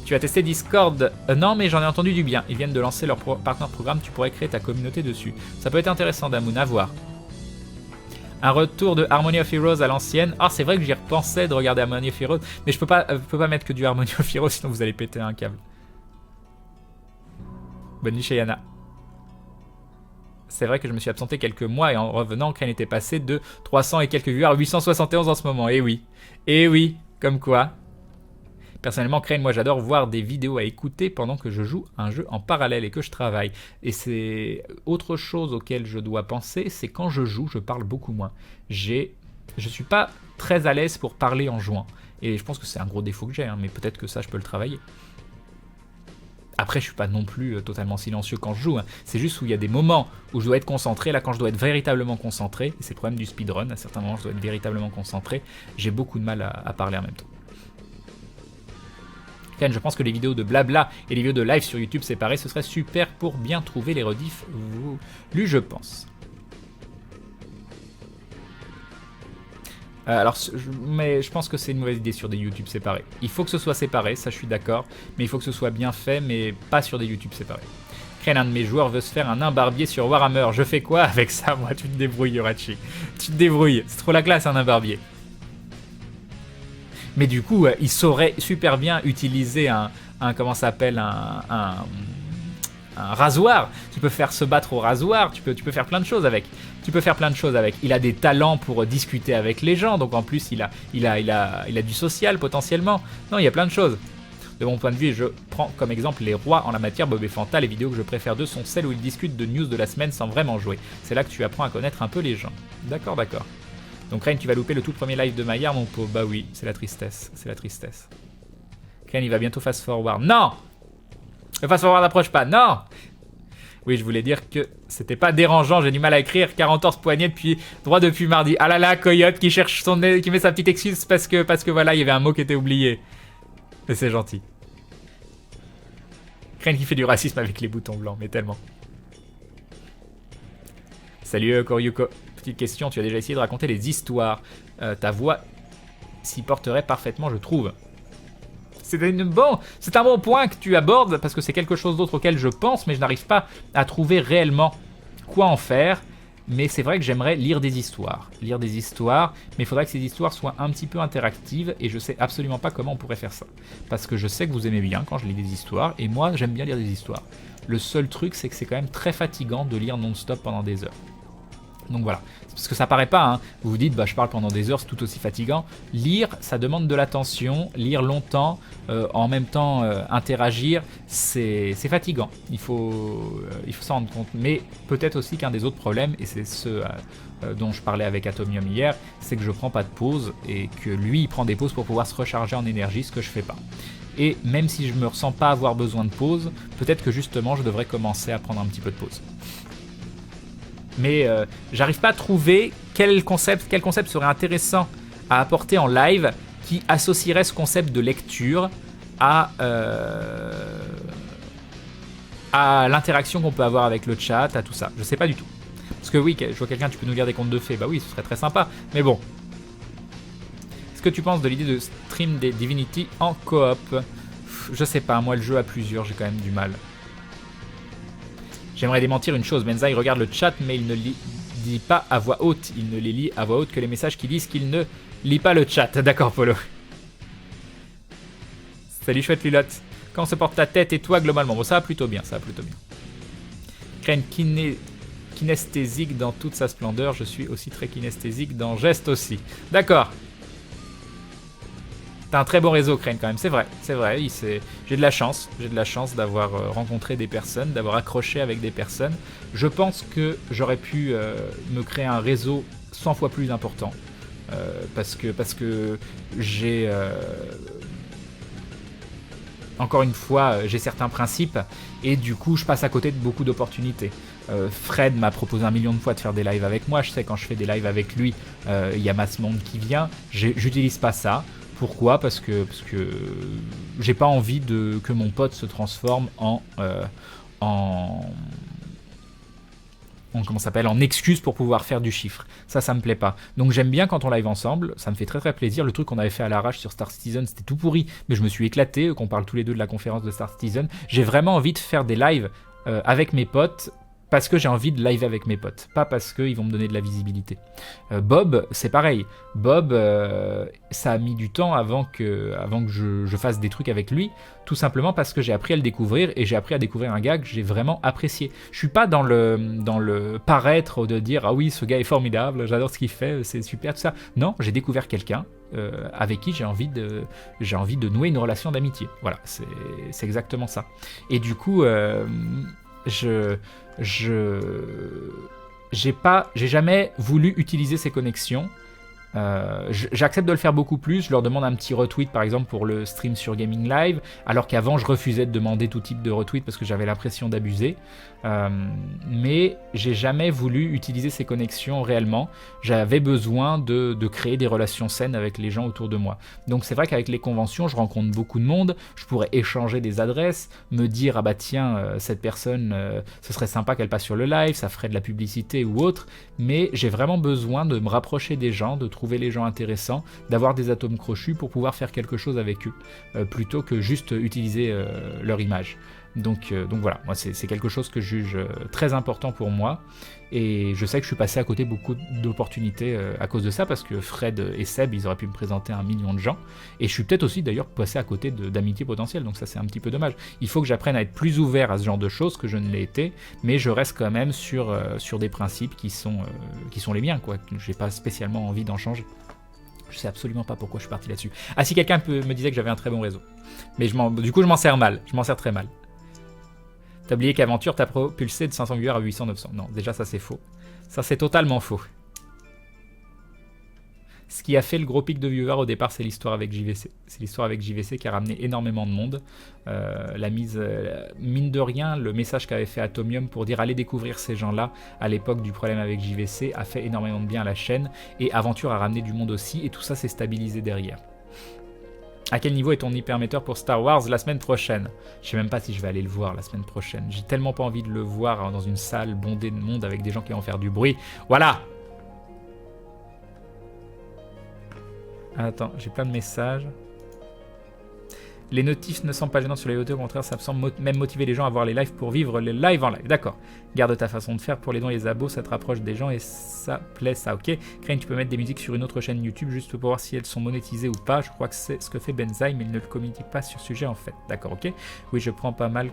Speaker 1: Tu as testé Discord? Non, mais j'en ai entendu du bien. Ils viennent de lancer leur partner programme, tu pourrais créer ta communauté dessus. Ça peut être intéressant, Damoun, à voir. Un retour de Harmony of Heroes à l'ancienne. Ah, c'est vrai que j'y repensais de regarder Harmony of Heroes, mais je peux pas mettre que du Harmony of Heroes, sinon vous allez péter un câble. Bonne nuit chez Yana. C'est vrai que je me suis absenté quelques mois et en revenant, Crane était passé de 300 et quelques vues à 871 en ce moment. Et oui, comme quoi. Personnellement, Crane, moi j'adore voir des vidéos à écouter pendant que je joue un jeu en parallèle et que je travaille. Et c'est autre chose auquel je dois penser, c'est quand je joue, je parle beaucoup moins. Je suis pas très à l'aise pour parler en jouant. Et je pense que c'est un gros défaut que j'ai, hein, mais peut-être que ça je peux le travailler. Après, je suis pas non plus totalement silencieux quand je joue. Hein. C'est juste où il y a des moments où je dois être concentré. Là, quand je dois être véritablement concentré, et c'est le problème du speedrun, à certains moments, je dois être véritablement concentré, j'ai beaucoup de mal à parler en même temps. Ken, je pense que les vidéos de blabla et les vidéos de live sur YouTube séparées, ce serait super pour bien trouver les rediffs voulus, je pense. Mais je pense que c'est une mauvaise idée sur des YouTube séparés. Il faut que ce soit séparé, ça je suis d'accord, mais il faut que ce soit bien fait, mais pas sur des YouTube séparés. Crane, un de mes joueurs veut se faire un nain barbier sur Warhammer. Je fais quoi avec ça, moi? Tu te débrouilles, Yorachi. Tu te débrouilles. C'est trop la classe, un nain barbier. Mais du coup, il saurait super bien utiliser comment ça s'appelle, un rasoir. Tu peux faire se battre au rasoir, tu peux faire plein de choses avec. Il a des talents pour discuter avec les gens, donc en plus il a du social potentiellement. Non, il y a plein de choses. De mon point de vue, je prends comme exemple les rois en la matière. Bob et Fanta, les vidéos que je préfère d'eux sont celles où ils discutent de news de la semaine sans vraiment jouer. C'est là que tu apprends à connaître un peu les gens. D'accord. Donc Rain, tu vas louper le tout premier live de Maillard, mon pauvre. Bah oui, c'est la tristesse. Rain, il va bientôt fast forward. Non! Le fast forward n'approche pas. Non! Oui, je voulais dire que c'était pas dérangeant, j'ai du mal à écrire. 40 torse poignet depuis mardi. Ah là là, Coyote qui cherche qui met sa petite excuse parce que voilà, il y avait un mot qui était oublié. Mais c'est gentil. Crane qui fait du racisme avec les boutons blancs, mais tellement. Salut Koryuko. Petite question, tu as déjà essayé de raconter les histoires. Ta voix s'y porterait parfaitement, je trouve. C'est un bon point que tu abordes, parce que c'est quelque chose d'autre auquel je pense, mais je n'arrive pas à trouver réellement quoi en faire. Mais c'est vrai que j'aimerais lire des histoires, mais il faudrait que ces histoires soient un petit peu interactives, et je sais absolument pas comment on pourrait faire ça. Parce que je sais que vous aimez bien quand je lis des histoires, et moi j'aime bien lire des histoires. Le seul truc, c'est que c'est quand même très fatigant de lire non-stop pendant des heures. Donc voilà, parce que ça paraît pas, hein. Vous vous dites, bah je parle pendant des heures, c'est tout aussi fatigant. Lire, ça demande de l'attention, lire longtemps, en même temps interagir, c'est fatigant. Il faut s'en rendre compte. Mais peut-être aussi qu'un des autres problèmes, et c'est ce dont je parlais avec Atomium hier, c'est que je prends pas de pause, et que lui il prend des pauses pour pouvoir se recharger en énergie, ce que je fais pas. Et même si je me ressens pas avoir besoin de pause, peut-être que justement je devrais commencer à prendre un petit peu de pause. Mais j'arrive pas à trouver quel concept serait intéressant à apporter en live qui associerait ce concept de lecture à l'interaction qu'on peut avoir avec le chat, à tout ça. Je sais pas du tout. Parce que oui, je vois quelqu'un, tu peux nous lire des contes de fées. Bah oui, ce serait très sympa. Mais bon. Qu'est-ce que tu penses de l'idée de stream des Divinity en coop? Je sais pas, moi le jeu à plusieurs, j'ai quand même du mal. J'aimerais démentir une chose, Menza il regarde le chat mais il ne lit pas à voix haute. Il ne les lit à voix haute que les messages qui disent qu'il ne lit pas le chat. D'accord Polo. Salut chouette Lulotte. Comment se porte ta tête et toi globalement? Bon ça va plutôt bien, Crane kinesthésique dans toute sa splendeur. Je suis aussi très kinesthésique dans geste aussi. D'accord. T'as un très bon réseau, Crane, quand même. C'est vrai. J'ai de la chance d'avoir rencontré des personnes, d'avoir accroché avec des personnes. Je pense que j'aurais pu me créer un réseau 100 fois plus important. Parce que j'ai... encore une fois, j'ai certains principes et du coup, je passe à côté de beaucoup d'opportunités. Fred m'a proposé 1 million de fois de faire des lives avec moi. Je sais quand je fais des lives avec lui, il y a Masmonde qui vient. J'utilise pas ça. Pourquoi? Parce que j'ai pas envie que mon pote se transforme en excuse pour pouvoir faire du chiffre. Ça me plaît pas. Donc j'aime bien quand on live ensemble, ça me fait très très plaisir. Le truc qu'on avait fait à l'arrache sur Star Citizen, c'était tout pourri, mais je me suis éclaté, qu'on parle tous les deux de la conférence de Star Citizen. J'ai vraiment envie de faire des lives avec mes potes parce que j'ai envie de live avec mes potes, pas parce qu'ils vont me donner de la visibilité. Bob, c'est pareil. Bob, ça a mis du temps avant que je fasse des trucs avec lui, tout simplement parce que j'ai appris à le découvrir, et j'ai appris à découvrir un gars que j'ai vraiment apprécié. Je suis pas dans le paraître de dire « Ah oui, ce gars est formidable, j'adore ce qu'il fait, c'est super, tout ça ». Non, j'ai découvert quelqu'un avec qui j'ai envie de nouer une relation d'amitié. Voilà, c'est exactement ça. Et du coup, j'ai jamais voulu utiliser ces connexions. J'accepte de le faire beaucoup plus. Je leur demande un petit retweet par exemple pour le stream sur Gaming Live, alors qu'avant je refusais de demander tout type de retweet parce que j'avais l'impression d'abuser. Mais j'ai jamais voulu utiliser ces connexions réellement. J'avais besoin de créer des relations saines avec les gens autour de moi. Donc c'est vrai qu'avec les conventions, je rencontre beaucoup de monde. Je pourrais échanger des adresses, me dire ah bah tiens cette personne, ce serait sympa qu'elle passe sur le live, ça ferait de la publicité ou autre. Mais j'ai vraiment besoin de me rapprocher des gens, de trouver les gens intéressants, d'avoir des atomes crochus pour pouvoir faire quelque chose avec eux, plutôt que juste utiliser leur image. Donc voilà, moi c'est quelque chose que je juge très important pour moi, et je sais que je suis passé à côté beaucoup d'opportunités à cause de ça, parce que Fred et Seb, ils auraient pu me présenter à 1 million de gens, et je suis peut-être aussi d'ailleurs passé à côté d'amitié potentielle, donc ça c'est un petit peu dommage. Il faut que j'apprenne à être plus ouvert à ce genre de choses, que je ne l'ai été, mais je reste quand même sur des principes qui sont les miens, quoi. J'ai pas spécialement envie d'en changer. Je sais absolument pas pourquoi je suis parti là-dessus. Ah, si quelqu'un me disait que j'avais un très bon réseau. Mais du coup je m'en sers mal, je m'en sers très mal. T'as oublié qu'Aventure t'a propulsé de 500 viewers à 800-900. Non, déjà ça c'est faux. Ça c'est totalement faux. Ce qui a fait le gros pic de viewers au départ, c'est l'histoire avec JVC. C'est l'histoire avec JVC qui a ramené énormément de monde. Mine de rien, le message qu'avait fait Atomium pour dire allez découvrir ces gens-là à l'époque du problème avec JVC a fait énormément de bien à la chaîne. Et Aventure a ramené du monde aussi, et tout ça s'est stabilisé derrière. À quel niveau est ton hypermetteur pour Star Wars la semaine prochaine? Je sais même pas si je vais aller le voir la semaine prochaine. J'ai tellement pas envie de le voir dans une salle bondée de monde avec des gens qui vont faire du bruit. Voilà. Attends, j'ai plein de messages. Les notifs ne sont pas gênants sur les vidéos, au contraire, ça me semble même motiver les gens à voir les lives pour vivre les lives en live. D'accord. Garde ta façon de faire pour les dons et les abos, ça te rapproche des gens et ça plaît, ça, ok. Crane, tu peux mettre des musiques sur une autre chaîne YouTube juste pour voir si elles sont monétisées ou pas. Je crois que c'est ce que fait Benzaï, mais il ne le communique pas sur ce sujet en fait. D'accord, ok. Oui, je prends pas mal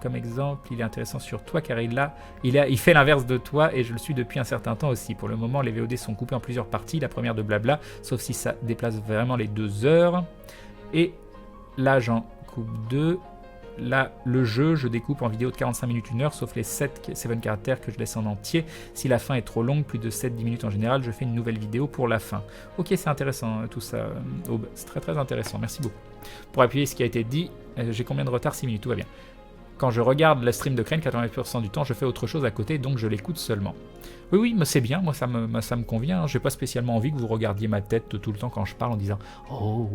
Speaker 1: comme exemple. Il est intéressant sur toi car il fait l'inverse de toi et je le suis depuis un certain temps aussi. Pour le moment, les VOD sont coupés en plusieurs parties. La première de blabla, sauf si ça déplace vraiment les 2 heures. Et là, j'en coupe 2. Là, le jeu, je découpe en vidéo de 45 minutes, 1 heure, sauf les 7 caractères que je laisse en entier. Si la fin est trop longue, plus de 7-10 minutes en général, je fais une nouvelle vidéo pour la fin. Ok, c'est intéressant tout ça, Aube. C'est très très intéressant, merci beaucoup. Pour appuyer ce qui a été dit, j'ai combien de retard? 6 minutes, tout va bien. Quand je regarde le stream de Crane, 80% du temps, je fais autre chose à côté, donc je l'écoute seulement. Oui, mais c'est bien, moi ça me convient. J'ai pas spécialement envie que vous regardiez ma tête tout le temps quand je parle en disant « Oh,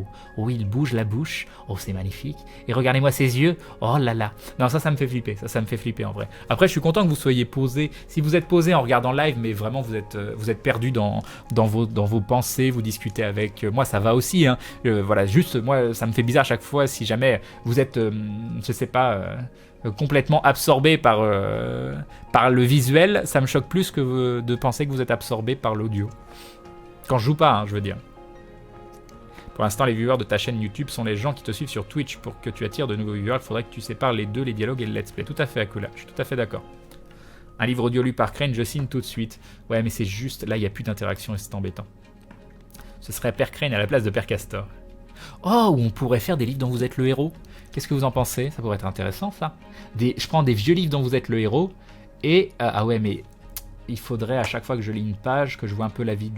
Speaker 1: il bouge la bouche, oh c'est magnifique, et regardez-moi ses yeux, oh là là ». Non, ça me fait flipper, ça me fait flipper en vrai. Après, je suis content que vous soyez posé. Si vous êtes posé en regardant live, mais vraiment vous êtes perdu dans vos pensées, vous discutez avec moi, ça va aussi. Hein. Voilà, juste moi, ça me fait bizarre à chaque fois si jamais vous êtes, je sais pas... complètement absorbé par le visuel, ça me choque plus que de penser que vous êtes absorbé par l'audio. Quand je joue pas, hein, je veux dire. Pour l'instant, les viewers de ta chaîne YouTube sont les gens qui te suivent sur Twitch. Pour que tu attires de nouveaux viewers, il faudrait que tu sépares les deux, les dialogues et le let's play. Tout à fait, Akula, je suis tout à fait d'accord. Un livre audio lu par Crane, je signe tout de suite. Ouais, mais c'est juste, là, il n'y a plus d'interaction et c'est embêtant. Ce serait Père Crane à la place de Père Castor. Oh, on pourrait faire des livres dont vous êtes le héros. Qu'est-ce que vous en pensez? Ça pourrait être intéressant, ça. Je prends des vieux livres dont vous êtes le héros, et... ah ouais, mais il faudrait à chaque fois que je lis une page, que je vois un peu la vie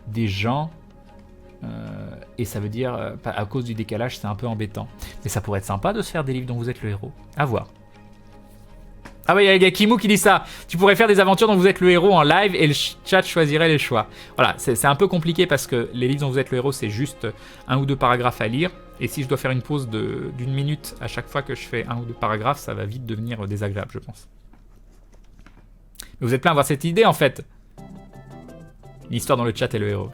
Speaker 1: des gens, et ça veut dire, à cause du décalage, c'est un peu embêtant. Mais ça pourrait être sympa de se faire des livres dont vous êtes le héros. À voir. Ah ouais, il y a Kimou qui dit ça. Tu pourrais faire des aventures dont vous êtes le héros en live et le chat choisirait les choix. Voilà, c'est un peu compliqué parce que les livres dont vous êtes le héros, c'est juste 1 ou 2 paragraphes à lire. Et si je dois faire une pause d'une minute à chaque fois que je fais 1 ou 2 paragraphes, ça va vite devenir désagréable, je pense. Mais vous êtes plein à avoir cette idée en fait. L'histoire dans le chat est le héros.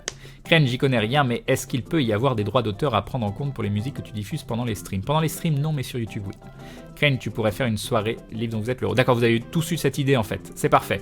Speaker 1: Crane, j'y connais rien, mais est-ce qu'il peut y avoir des droits d'auteur à prendre en compte pour les musiques que tu diffuses pendant les streams? Pendant les streams, non, mais sur YouTube, oui. Crane, tu pourrais faire une soirée livre dont vous êtes l'euro. D'accord, vous avez tous eu cette idée en fait. C'est parfait.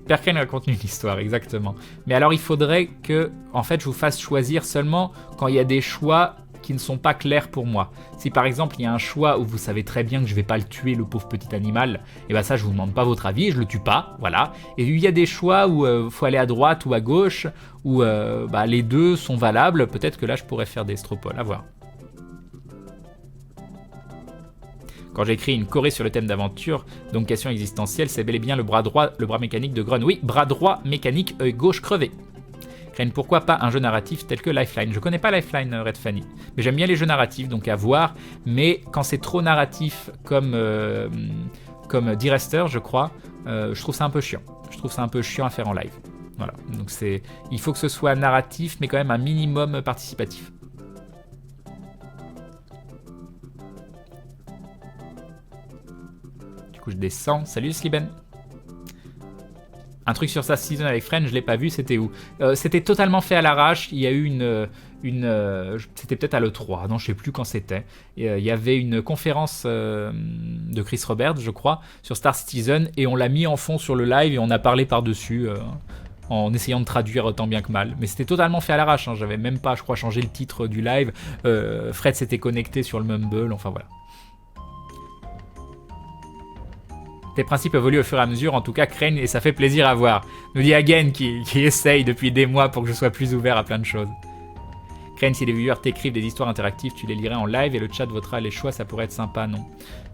Speaker 1: Père Crane raconte une histoire, exactement. Mais alors il faudrait que, en fait, je vous fasse choisir seulement quand il y a des choix qui ne sont pas clairs pour moi. Si par exemple il y a un choix où vous savez très bien que je vais pas le tuer, le pauvre petit animal, et ben ça je vous demande pas votre avis, je le tue pas, voilà. Et il y a des choix où faut aller à droite ou à gauche, où les deux sont valables, peut-être que là je pourrais faire des stropoles, à voir. Quand j'écris une choré sur le thème d'aventure, donc question existentielle, c'est bel et bien le bras droit, le bras mécanique de Grun. Oui, bras droit mécanique, œil gauche crevé. Crane, pourquoi pas un jeu narratif tel que Lifeline? Je connais pas Lifeline, Red Fanny, mais j'aime bien les jeux narratifs, donc à voir. Mais quand c'est trop narratif comme D-Rester, je crois, je trouve ça un peu chiant. Je trouve ça un peu chiant à faire en live. Voilà, donc il faut que ce soit narratif, mais quand même un minimum participatif. Du coup, je descends. Salut Sliben. Un truc sur sa season avec Friends, je l'ai pas vu, c'était où? C'était totalement fait à l'arrache, il y a eu c'était peut-être à l'E3, non je sais plus quand c'était. Il y avait une conférence de Chris Roberts, je crois, sur Star Citizen, et on l'a mis en fond sur le live et on a parlé par-dessus, en essayant de traduire tant bien que mal. Mais c'était totalement fait à l'arrache, hein. J'avais même pas, je crois, changé le titre du live, Fred s'était connecté sur le Mumble, enfin voilà. Tes principes évoluent au fur et à mesure, en tout cas Crane, et ça fait plaisir à voir. Nous dit Hagen qui essaye depuis des mois pour que je sois plus ouvert à plein de choses. Crane, si les viewers t'écrivent des histoires interactives, tu les lirais en live et le chat votera les choix, ça pourrait être sympa, non?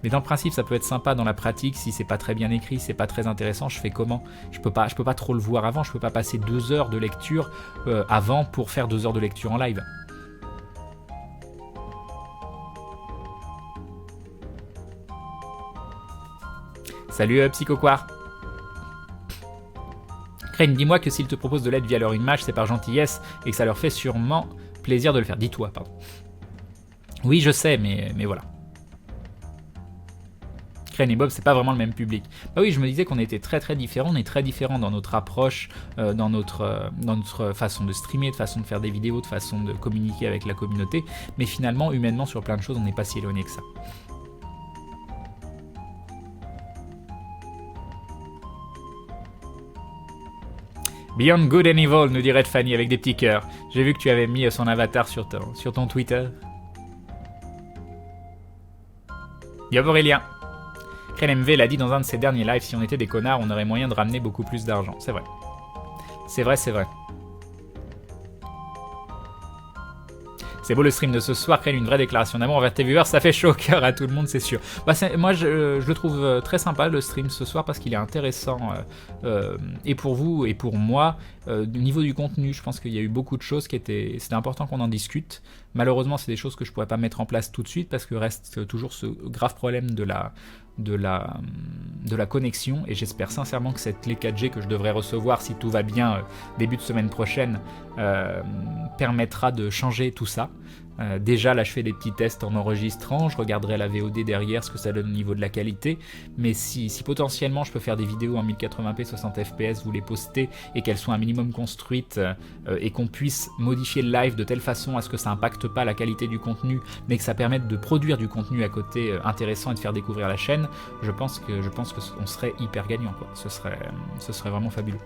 Speaker 1: Mais dans le principe, ça peut être sympa, dans la pratique, si c'est pas très bien écrit, c'est pas très intéressant, je fais comment? Je peux pas trop le voir avant, je peux pas passer 2 heures de lecture avant pour faire 2 heures de lecture en live. Salut Psychoquar. Crane, dis-moi que s'ils te proposent de l'aide via leur image, c'est par gentillesse et que ça leur fait sûrement plaisir de le faire. Dis-toi, pardon. Oui, je sais, mais voilà. Crane et Bob, c'est pas vraiment le même public. Bah oui, je me disais qu'on était très très différents. On est très différents dans notre approche, dans notre façon de streamer, de façon de faire des vidéos, de façon de communiquer avec la communauté. Mais finalement, humainement, sur plein de choses, on n'est pas si éloigné que ça. Beyond Good and Evil, nous dirait Fanny avec des petits cœurs. J'ai vu que tu avais mis son avatar sur ton Twitter. Yob Aurélien. Crane MV l'a dit dans un de ses derniers lives, si on était des connards, on aurait moyen de ramener beaucoup plus d'argent. C'est vrai. C'est vrai, c'est vrai. C'est beau le stream de ce soir, Crane, une vraie déclaration d'amour envers tes viewers, ça fait chaud au cœur à tout le monde, c'est sûr. Bah, moi, je le trouve très sympa, le stream ce soir, parce qu'il est intéressant, et pour vous, et pour moi. Au niveau du contenu, je pense qu'il y a eu beaucoup de choses c'était important qu'on en discute. Malheureusement, c'est des choses que je pourrais pas mettre en place tout de suite, parce que reste toujours ce grave problème de la connexion, et j'espère sincèrement que cette clé 4G que je devrais recevoir, si tout va bien, début de semaine prochaine, permettra de changer tout ça. Déjà là je fais des petits tests en enregistrant, je regarderai la VOD derrière ce que ça donne au niveau de la qualité, mais si potentiellement je peux faire des vidéos en 1080p 60 fps, vous les poster et qu'elles soient un minimum construites et qu'on puisse modifier le live de telle façon à ce que ça impacte pas la qualité du contenu, mais que ça permette de produire du contenu à côté intéressant et de faire découvrir la chaîne, je pense que on serait hyper gagnant, quoi. Ce serait vraiment fabuleux.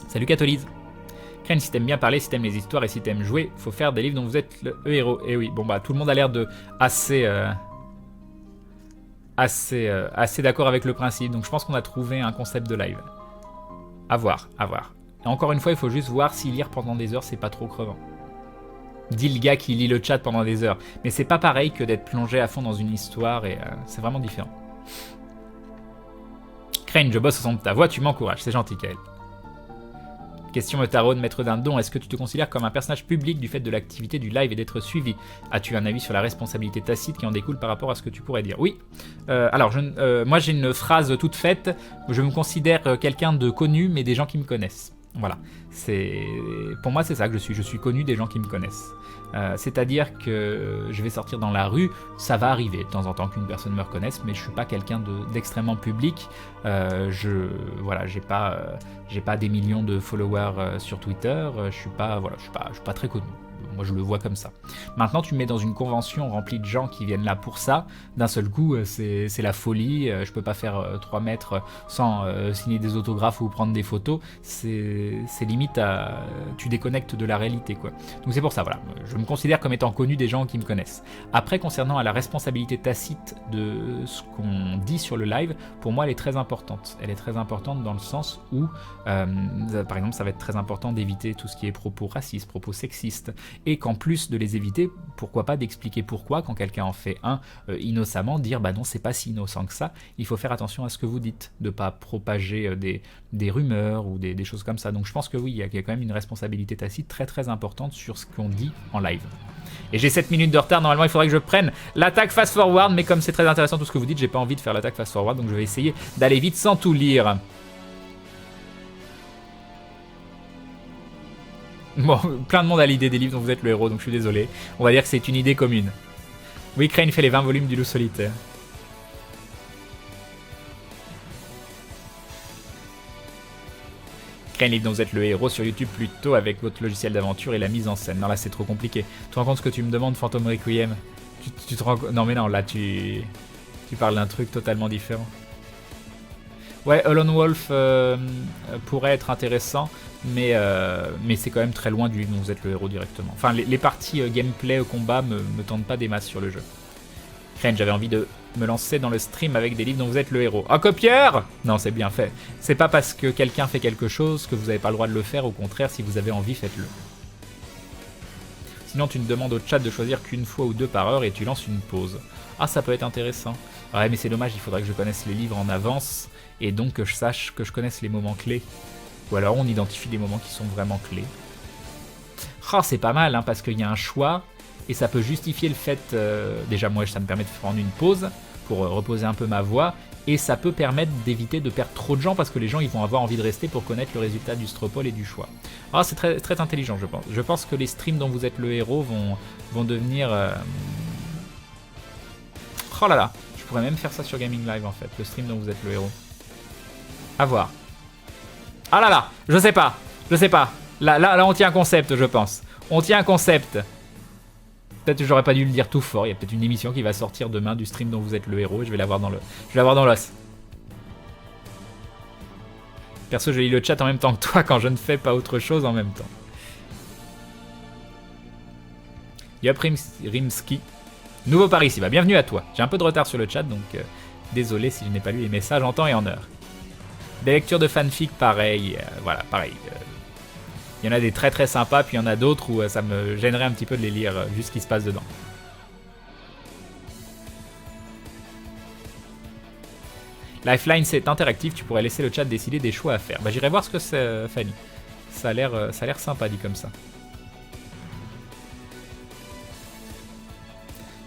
Speaker 1: Salut Catholise. Crane, si t'aimes bien parler, si t'aimes les histoires et si t'aimes jouer, faut faire des livres dont vous êtes le héros. Et oui, bon bah tout le monde a l'air de assez d'accord avec le principe, donc je pense qu'on a trouvé un concept de live. À voir, à voir. Et encore une fois, il faut juste voir si lire pendant des heures, c'est pas trop crevant. Dit le gars qui lit le chat pendant des heures. Mais c'est pas pareil que d'être plongé à fond dans une histoire, et c'est vraiment différent. Crane, je bosse au son de ta voix, tu m'encourages, c'est gentil Kael. Question Metarone, maître d'un don, est-ce que tu te considères comme un personnage public du fait de l'activité du live et d'être suivi? As-tu un avis sur la responsabilité tacite qui en découle par rapport à ce que tu pourrais dire? Oui. Alors, moi j'ai une phrase toute faite, je me considère quelqu'un de connu, mais des gens qui me connaissent. Voilà, pour moi c'est ça que je suis connu des gens qui me connaissent. C'est-à-dire que je vais sortir dans la rue, ça va arriver de temps en temps qu'une personne me reconnaisse, mais je suis pas quelqu'un d'extrêmement public. Voilà, j'ai pas des millions de followers sur Twitter. Je suis pas très connu. Moi je le vois comme ça. Maintenant tu me mets dans une convention remplie de gens qui viennent là pour ça, d'un seul coup c'est la folie, je peux pas faire 3 mètres sans signer des autographes ou prendre des photos, c'est limite à... tu déconnectes de la réalité quoi. Donc c'est pour ça, voilà, je me considère comme étant connu des gens qui me connaissent. Après concernant la responsabilité tacite de ce qu'on dit sur le live, pour moi elle est très importante. Elle est très importante dans le sens où par exemple ça va être très important d'éviter tout ce qui est propos racistes, propos sexistes, et qu'en plus de les éviter, pourquoi pas d'expliquer pourquoi quand quelqu'un en fait un innocemment, dire bah non c'est pas si innocent que ça, il faut faire attention à ce que vous dites, de pas propager des rumeurs ou des choses comme ça. Donc je pense que oui, il y a quand même une responsabilité tacite très très importante sur ce qu'on dit en live. Et j'ai 7 minutes de retard, normalement il faudrait que je prenne l'attaque fast forward, mais comme c'est très intéressant tout ce que vous dites, j'ai pas envie de faire l'attaque fast forward, donc je vais essayer d'aller vite sans tout lire. Bon, plein de monde a l'idée des livres dont vous êtes le héros, donc je suis désolé. On va dire que c'est une idée commune. Oui, Crane fait les 20 volumes du loup solitaire. Crane livre dont vous êtes le héros sur YouTube plutôt avec votre logiciel d'aventure et la mise en scène. Non, là c'est trop compliqué. Tu te rends compte ce que tu me demandes, Phantom Requiem? Tu te rends... Non mais non, là tu parles d'un truc totalement différent. Ouais, Alone Wolf pourrait être intéressant, mais c'est quand même très loin du livre dont vous êtes le héros directement. Enfin, les parties gameplay combat me tentent pas des masses sur le jeu. Crane, j'avais envie de me lancer dans le stream avec des livres dont vous êtes le héros. Un copieur? Non, c'est bien fait. C'est pas parce que quelqu'un fait quelque chose que vous n'avez pas le droit de le faire, au contraire, si vous avez envie, faites-le. Sinon, tu ne demandes au chat de choisir qu'une fois ou 2 par heure et tu lances une pause. Ah, ça peut être intéressant. Ouais, mais c'est dommage, il faudrait que je connaisse les livres en avance et donc que je sache, que je connaisse les moments clés. Ou alors on identifie des moments qui sont vraiment clés. Oh, c'est pas mal, hein, parce qu'il y a un choix et ça peut justifier le fait... déjà, moi, ça me permet de prendre une pause pour reposer un peu ma voix et ça peut permettre d'éviter de perdre trop de gens parce que les gens ils vont avoir envie de rester pour connaître le résultat du Stropole et du choix. Ah, c'est très, très intelligent, je pense. Je pense que les streams dont vous êtes le héros vont devenir... Oh là là, je pourrais même faire ça sur Gaming Live en fait, le stream dont vous êtes le héros. À voir. Ah là là, je sais pas. Là on tient un concept, je pense. On tient un concept. Peut-être que j'aurais pas dû le dire tout fort. Il y a peut-être une émission qui va sortir demain du stream dont vous êtes le héros et je vais l'avoir dans l'os. Perso, je lis le chat en même temps que toi quand je ne fais pas autre chose en même temps. Yop Rimski. Nouveau par ici, bah bienvenue à toi. J'ai un peu de retard sur le chat, donc désolé si je n'ai pas lu les messages en temps et en heure. Des lectures de fanfic, pareil. Voilà, pareil. Il y en a des très très sympas, puis il y en a d'autres où ça me gênerait un petit peu de les lire, vu ce qui se passe dedans. Lifeline, c'est interactif, tu pourrais laisser le chat décider des choix à faire. Bah j'irai voir ce que c'est, Fanny. Ça a l'air sympa dit comme ça.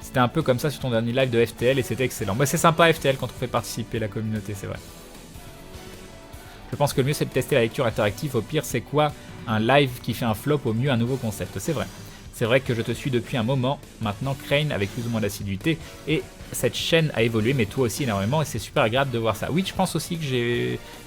Speaker 1: C'était un peu comme ça sur ton dernier live de FTL et c'était excellent. Bah c'est sympa FTL quand on fait participer la communauté, c'est vrai. Je pense que le mieux c'est de tester la lecture interactive. Au pire, c'est quoi un live qui fait un flop? Au mieux, un nouveau concept. C'est vrai. C'est vrai que je te suis depuis un moment. Maintenant, Crane, avec plus ou moins d'assiduité. Et cette chaîne a évolué, mais toi aussi énormément. Et c'est super agréable de voir ça. Oui, je pense aussi que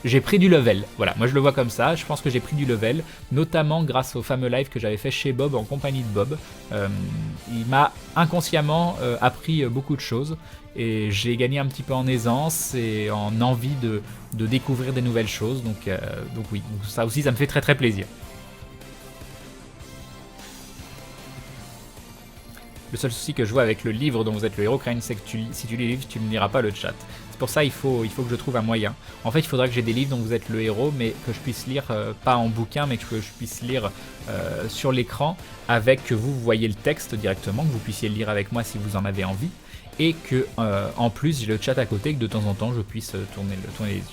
Speaker 1: j'ai pris du level. Voilà, moi je le vois comme ça. Je pense que j'ai pris du level. Notamment grâce au fameux live que j'avais fait chez Bob en compagnie de Bob. Il m'a inconsciemment appris beaucoup de choses. Et j'ai gagné un petit peu en aisance et en envie de découvrir des nouvelles choses. Donc oui, donc ça aussi, ça me fait très très plaisir. Le seul souci que je vois avec le livre dont vous êtes le héros, Crane, c'est que si tu lis le livre, tu ne liras pas le chat. C'est pour ça il faut que je trouve un moyen. En fait, il faudra que j'ai des livres dont vous êtes le héros, mais que je puisse lire, pas en bouquin, mais que je puisse lire sur l'écran, avec que vous voyez le texte directement, que vous puissiez le lire avec moi si vous en avez envie. Et que en plus j'ai le chat à côté, que de temps en temps je puisse tourner les yeux.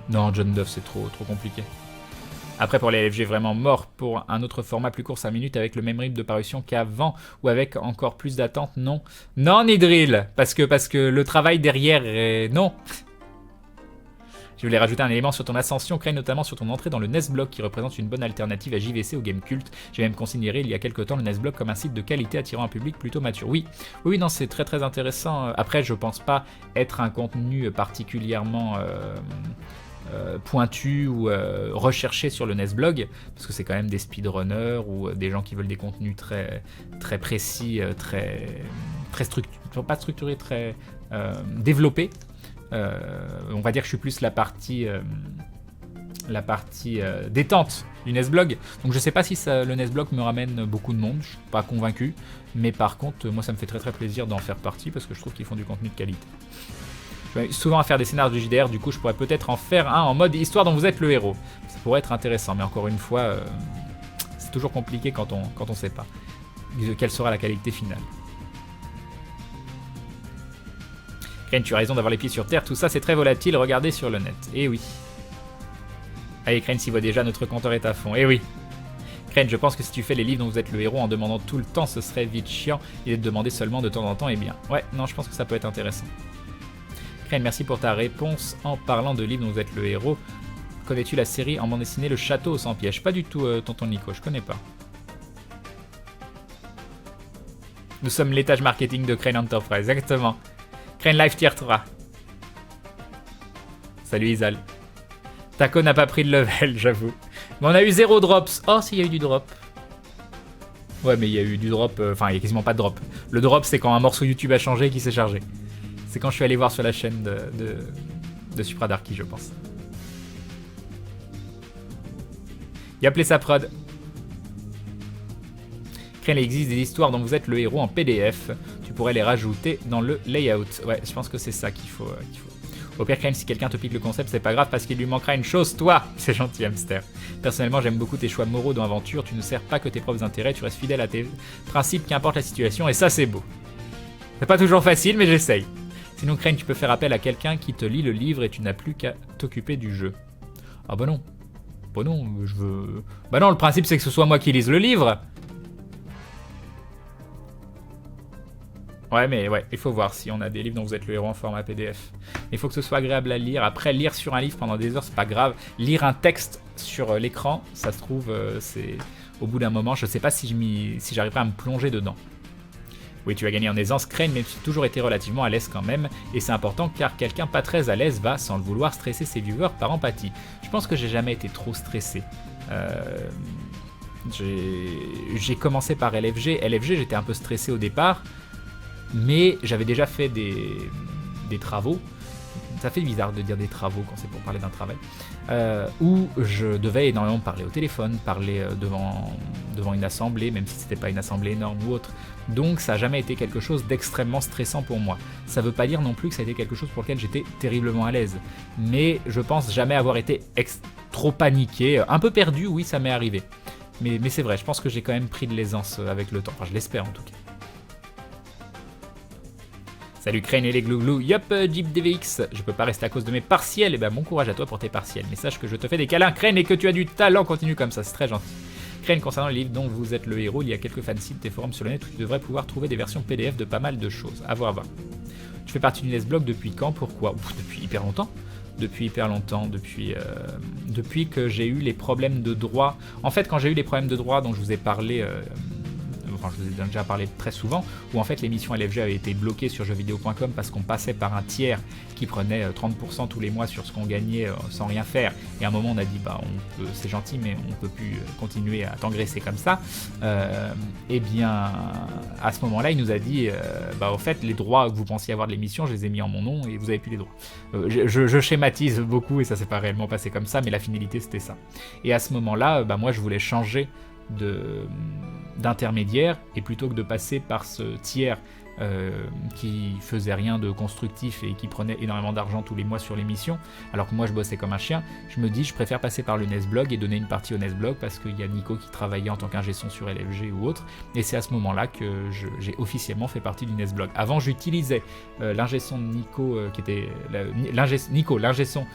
Speaker 1: Non, John Duff c'est trop compliqué. Après pour les LFG vraiment mort pour un autre format plus court 5 minutes avec le même rythme de parution qu'avant ou avec encore plus d'attente, non. Non Nidril, parce que le travail derrière est... Non. Je voulais rajouter un élément sur ton ascension, Crane, notamment sur ton entrée dans le NESBlog qui représente une bonne alternative à JVC ou Gamecult. J'ai même considéré il y a quelques temps le NESBlog comme un site de qualité attirant un public plutôt mature. Oui, non, c'est très très intéressant. Après, je pense pas être un contenu particulièrement pointu ou recherché sur le NESBlog, parce que c'est quand même des speedrunners ou des gens qui veulent des contenus très, très précis, très pas structurés, très développés. On va dire que je suis plus la partie détente du NESBlog, donc je sais pas si le NESBlog me ramène beaucoup de monde, je suis pas convaincu, mais par contre moi ça me fait très très plaisir d'en faire partie parce que je trouve qu'ils font du contenu de qualité. Je vais souvent à faire des scénarios du JDR, du coup je pourrais peut-être en faire un en mode histoire dont vous êtes le héros, ça pourrait être intéressant, mais encore une fois c'est toujours compliqué quand on sait pas quelle sera la qualité finale. Crane, tu as raison d'avoir les pieds sur terre, tout ça c'est très volatile, regardez sur le net. Eh oui. Allez, Crane s'y voit déjà, notre compteur est à fond. Eh oui. Crane, je pense que si tu fais les livres dont vous êtes le héros en demandant tout le temps, ce serait vite chiant. Il est de demander seulement de temps en temps, eh bien. Ouais, non, je pense que ça peut être intéressant. Crane, merci pour ta réponse. En parlant de livres dont vous êtes le héros, connais-tu la série en bande dessinée Le Château sans piège? Pas du tout, tonton Nico, je connais pas. Nous sommes l'étage marketing de Crane Enterprise, exactement. Crane Live Tier 3. Salut Isal. Taco n'a pas pris de level, j'avoue. Mais on a eu 0 drops. Oh, s'il y a eu du drop. Ouais, mais il y a eu du drop. Enfin, il n'y a quasiment pas de drop. Le drop, c'est quand un morceau YouTube a changé et qui s'est chargé. C'est quand je suis allé voir sur la chaîne de Supra Darky, je pense. Yap les saprod. Crane, il existe des histoires dont vous êtes le héros en PDF. Tu pourrais les rajouter dans le layout. Ouais, je pense que c'est ça qu'il faut. Au pire, Crane, si quelqu'un te pique le concept, c'est pas grave parce qu'il lui manquera une chose, toi. C'est gentil, hamster. Personnellement, j'aime beaucoup tes choix moraux dans Aventure. Tu ne sers pas que tes propres intérêts, tu restes fidèle à tes principes, qu'importe la situation, et ça, c'est beau. C'est pas toujours facile, mais j'essaye. Sinon, Crane, tu peux faire appel à quelqu'un qui te lit le livre et tu n'as plus qu'à t'occuper du jeu. Ah bah non. Bah non, je veux... Bah non, le principe, c'est que ce soit moi qui lise le livre. Ouais, mais ouais, il faut voir si on a des livres dont vous êtes le héros en format PDF. Il faut que ce soit agréable à lire. Après, lire sur un livre pendant des heures, c'est pas grave. Lire un texte sur l'écran, ça se trouve, c'est au bout d'un moment, je sais pas si j'arriverai à me plonger dedans. Oui, tu as gagné en aisance, Crane, mais tu as toujours été relativement à l'aise quand même. Et c'est important car quelqu'un pas très à l'aise va, sans le vouloir, stresser ses viewers par empathie. Je pense que j'ai jamais été trop stressé. J'ai commencé par LFG. LFG, j'étais un peu stressé au départ. Mais j'avais déjà fait des travaux, ça fait bizarre de dire des travaux quand c'est pour parler d'un travail, où je devais énormément parler au téléphone, parler devant une assemblée, même si c'était pas une assemblée énorme ou autre. Donc ça n'a jamais été quelque chose d'extrêmement stressant pour moi. Ça veut pas dire non plus que ça a été quelque chose pour lequel j'étais terriblement à l'aise. Mais je pense jamais avoir été trop paniqué, un peu perdu, oui ça m'est arrivé. Mais c'est vrai, je pense que j'ai quand même pris de l'aisance avec le temps, enfin je l'espère en tout cas. Salut Crane et les glouglous, yup, Jeep DVX, je peux pas rester à cause de mes partiels, et ben bon courage à toi pour tes partiels, mais sache que je te fais des câlins Crane et que tu as du talent, continue comme ça, c'est très gentil. Crane, concernant les livres dont vous êtes le héros, il y a quelques fansites des forums sur le net où tu devrais pouvoir trouver des versions PDF de pas mal de choses, à voir. Tu fais partie du NESBlog depuis quand, pourquoi? Depuis hyper longtemps. Depuis que j'ai eu les problèmes de droit. En fait, quand j'ai eu les problèmes de droit dont je vous ai parlé... Enfin, je vous ai déjà parlé très souvent, où en fait l'émission LFG avait été bloquée sur jeuxvideo.com parce qu'on passait par un tiers qui prenait 30% tous les mois sur ce qu'on gagnait sans rien faire. Et à un moment on a dit bah c'est gentil mais on peut plus continuer à t'engraisser comme ça. Et bien à ce moment-là il nous a dit bah au fait les droits que vous pensiez avoir de l'émission je les ai mis en mon nom et vous avez plus les droits. Je schématise beaucoup et ça s'est pas réellement passé comme ça mais la finalité c'était ça. Et à ce moment-là bah moi je voulais changer d'intermédiaire et plutôt que de passer par ce tiers qui faisait rien de constructif et qui prenait énormément d'argent tous les mois sur l'émission alors que moi je bossais comme un chien, je me dis je préfère passer par le NESBlog et donner une partie au NESBlog parce qu'il y a Nico qui travaillait en tant qu'ingé son sur LFG ou autre et c'est à ce moment là que j'ai officiellement fait partie du NESBlog. Avant j'utilisais l'ingé son de Nico qui était l'ingé son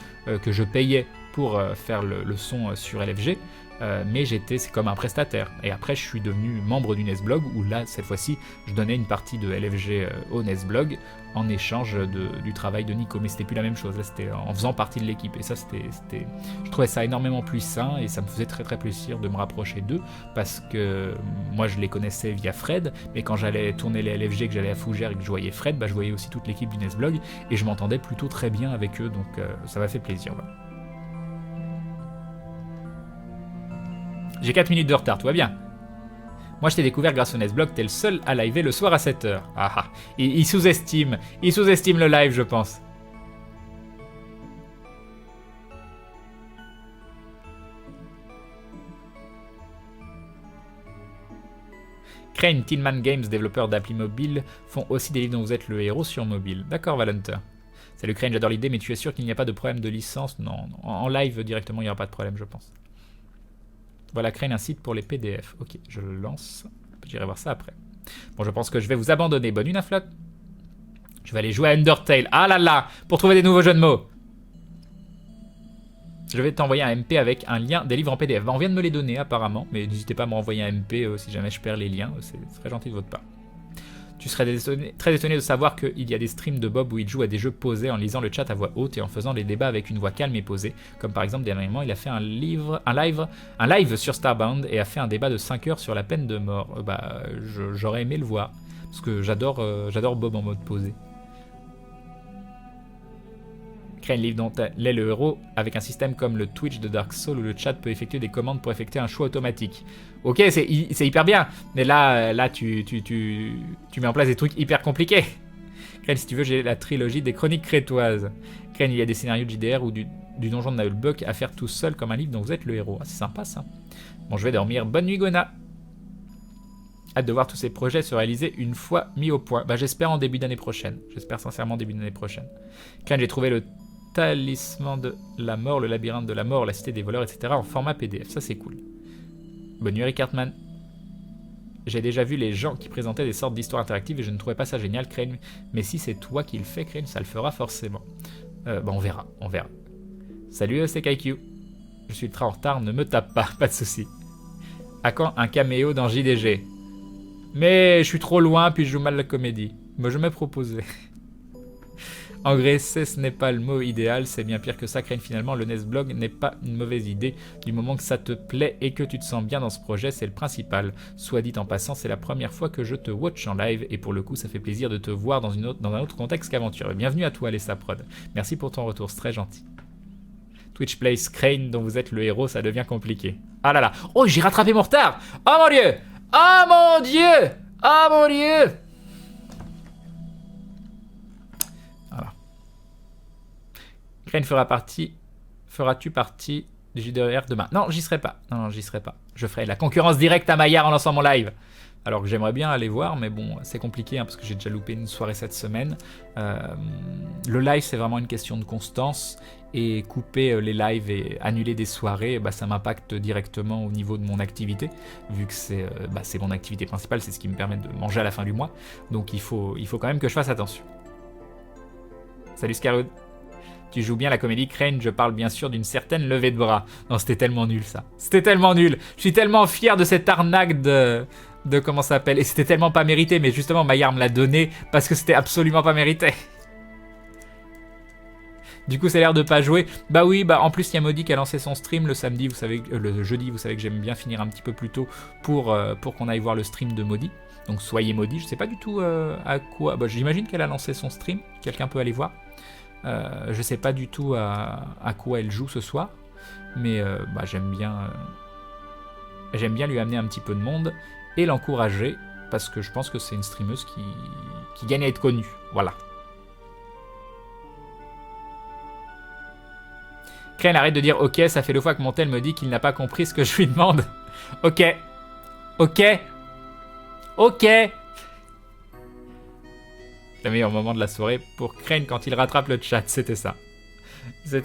Speaker 1: que je payais pour faire le son sur LFG. mais c'est comme un prestataire. Et après, je suis devenu membre du Nesblog, où là, cette fois-ci, je donnais une partie de LFG au Nesblog en échange du travail de Nico. Mais c'était plus la même chose, là, c'était en faisant partie de l'équipe. Et ça, je trouvais ça énormément plus sain, et ça me faisait très très plaisir de me rapprocher d'eux, parce que moi, je les connaissais via Fred, mais quand j'allais tourner les LFG, que j'allais à Fougères et que je voyais Fred, bah, je voyais aussi toute l'équipe du Nesblog, et je m'entendais plutôt très bien avec eux, donc ça m'a fait plaisir. Voilà. J'ai 4 minutes de retard, tout va bien. Moi, je t'ai découvert grâce au Nesblog, t'es le seul à liver le soir à 7h. Ah ah, il sous-estime le live, je pense. Crane, Tillman Games, développeurs d'appli mobile, font aussi des livres dont vous êtes le héros sur mobile. D'accord, Valenter. Salut Crane, j'adore l'idée, mais tu es sûr qu'il n'y a pas de problème de licence? Non, non. En live directement, il n'y aura pas de problème, je pense. Voilà, Crane, un site pour les PDF. Ok, je le lance. J'irai voir ça après. Bon, je pense que je vais vous abandonner. Bonne nuit, Inflot. Je vais aller jouer à Undertale. Ah là là, pour trouver des nouveaux jeux de mots. Je vais t'envoyer un MP avec un lien des livres en PDF. Bah, on vient de me les donner apparemment, mais n'hésitez pas à me renvoyer un MP si jamais je perds les liens. C'est très gentil de votre part. Tu serais très étonné de savoir qu'il y a des streams de Bob où il joue à des jeux posés en lisant le chat à voix haute et en faisant des débats avec une voix calme et posée. Comme par exemple, dernièrement, il a fait un live sur Starbound et a fait un débat de 5 heures sur la peine de mort. Bah, j'aurais aimé le voir, parce que j'adore Bob en mode posé. Crée un livre dont elle est le héros avec un système comme le Twitch de Dark Souls où le chat peut effectuer des commandes pour effectuer un choix automatique. Ok, c'est hyper bien, mais là tu mets en place des trucs hyper compliqués. Crane, si tu veux, j'ai la trilogie des chroniques crétoises. Crane, il y a des scénarios de JDR ou du donjon de Naulbuck à faire tout seul comme un livre dont vous êtes le héros. Ah, c'est sympa ça. Bon, je vais dormir. Bonne nuit, Gona. Hâte de voir tous ces projets se réaliser une fois mis au point. Bah, j'espère en début d'année prochaine. J'espère sincèrement début d'année prochaine. Crane, j'ai trouvé le Talisman de la mort, le labyrinthe de la mort, la cité des voleurs, etc. en format PDF. Ça, c'est cool. Bonne nuit, Rick Hartman. J'ai déjà vu les gens qui présentaient des sortes d'histoires interactives et je ne trouvais pas ça génial, Crane. Mais si c'est toi qui le fais, Crane, ça le fera forcément. On verra. Salut, c'est KQ. Je suis ultra en retard, ne me tape pas, pas de soucis. À quand un caméo dans JDG? Mais je suis trop loin, puis je joue mal la comédie. Moi, je m'ai proposé. Engraisser, ce n'est pas le mot idéal, c'est bien pire que ça, Crane. Finalement, le Nesblog n'est pas une mauvaise idée. Du moment que ça te plaît et que tu te sens bien dans ce projet, c'est le principal. Soit dit en passant, c'est la première fois que je te watch en live, et pour le coup, ça fait plaisir de te voir dans un autre contexte qu'aventure. Bienvenue à toi, Alessa Prod. Merci pour ton retour, c'est très gentil. Twitch Plays Crane, dont vous êtes le héros, ça devient compliqué. Ah là là. Oh, j'ai rattrapé mon retard. Oh mon dieu. Oh mon dieu. Oh mon dieu. Voilà. Crane feras-tu partie du JDR demain? Non, j'y serai pas. Non, j'y serai pas. Je ferai la concurrence directe à Maillard en lançant mon live. Alors que j'aimerais bien aller voir, mais bon, c'est compliqué parce que j'ai déjà loupé une soirée cette semaine. Le live, c'est vraiment une question de constance. Et couper les lives et annuler des soirées, bah, ça m'impacte directement au niveau de mon activité, vu que c'est mon activité principale, c'est ce qui me permet de manger à la fin du mois. Donc il faut quand même que je fasse attention. Salut Scarud. Tu joues bien la comédie Crane, je parle bien sûr d'une certaine levée de bras. Non, c'était tellement nul ça. C'était tellement nul. Je suis tellement fier de cette arnaque de comment ça s'appelle. Et c'était tellement pas mérité, mais justement Maillard me l'a donné parce que c'était absolument pas mérité. Du coup, c'est l'air de pas jouer. Bah oui, bah en plus, il y a Maudit qui a lancé son stream le samedi, vous savez, le jeudi, vous savez que j'aime bien finir un petit peu plus tôt pour qu'on aille voir le stream de Maudit. Donc soyez Maudit, je sais pas du tout à quoi. Bah, j'imagine qu'elle a lancé son stream, quelqu'un peut aller voir. Je sais pas du tout à quoi elle joue ce soir, mais bah, j'aime bien lui amener un petit peu de monde et l'encourager parce que je pense que c'est une streameuse qui gagne à être connue. Voilà. Crane arrête de dire ok, ça fait 2 fois que Montel me dit qu'il n'a pas compris ce que je lui demande. Ok. Le meilleur moment de la soirée pour Crane quand il rattrape le chat, c'était ça. Je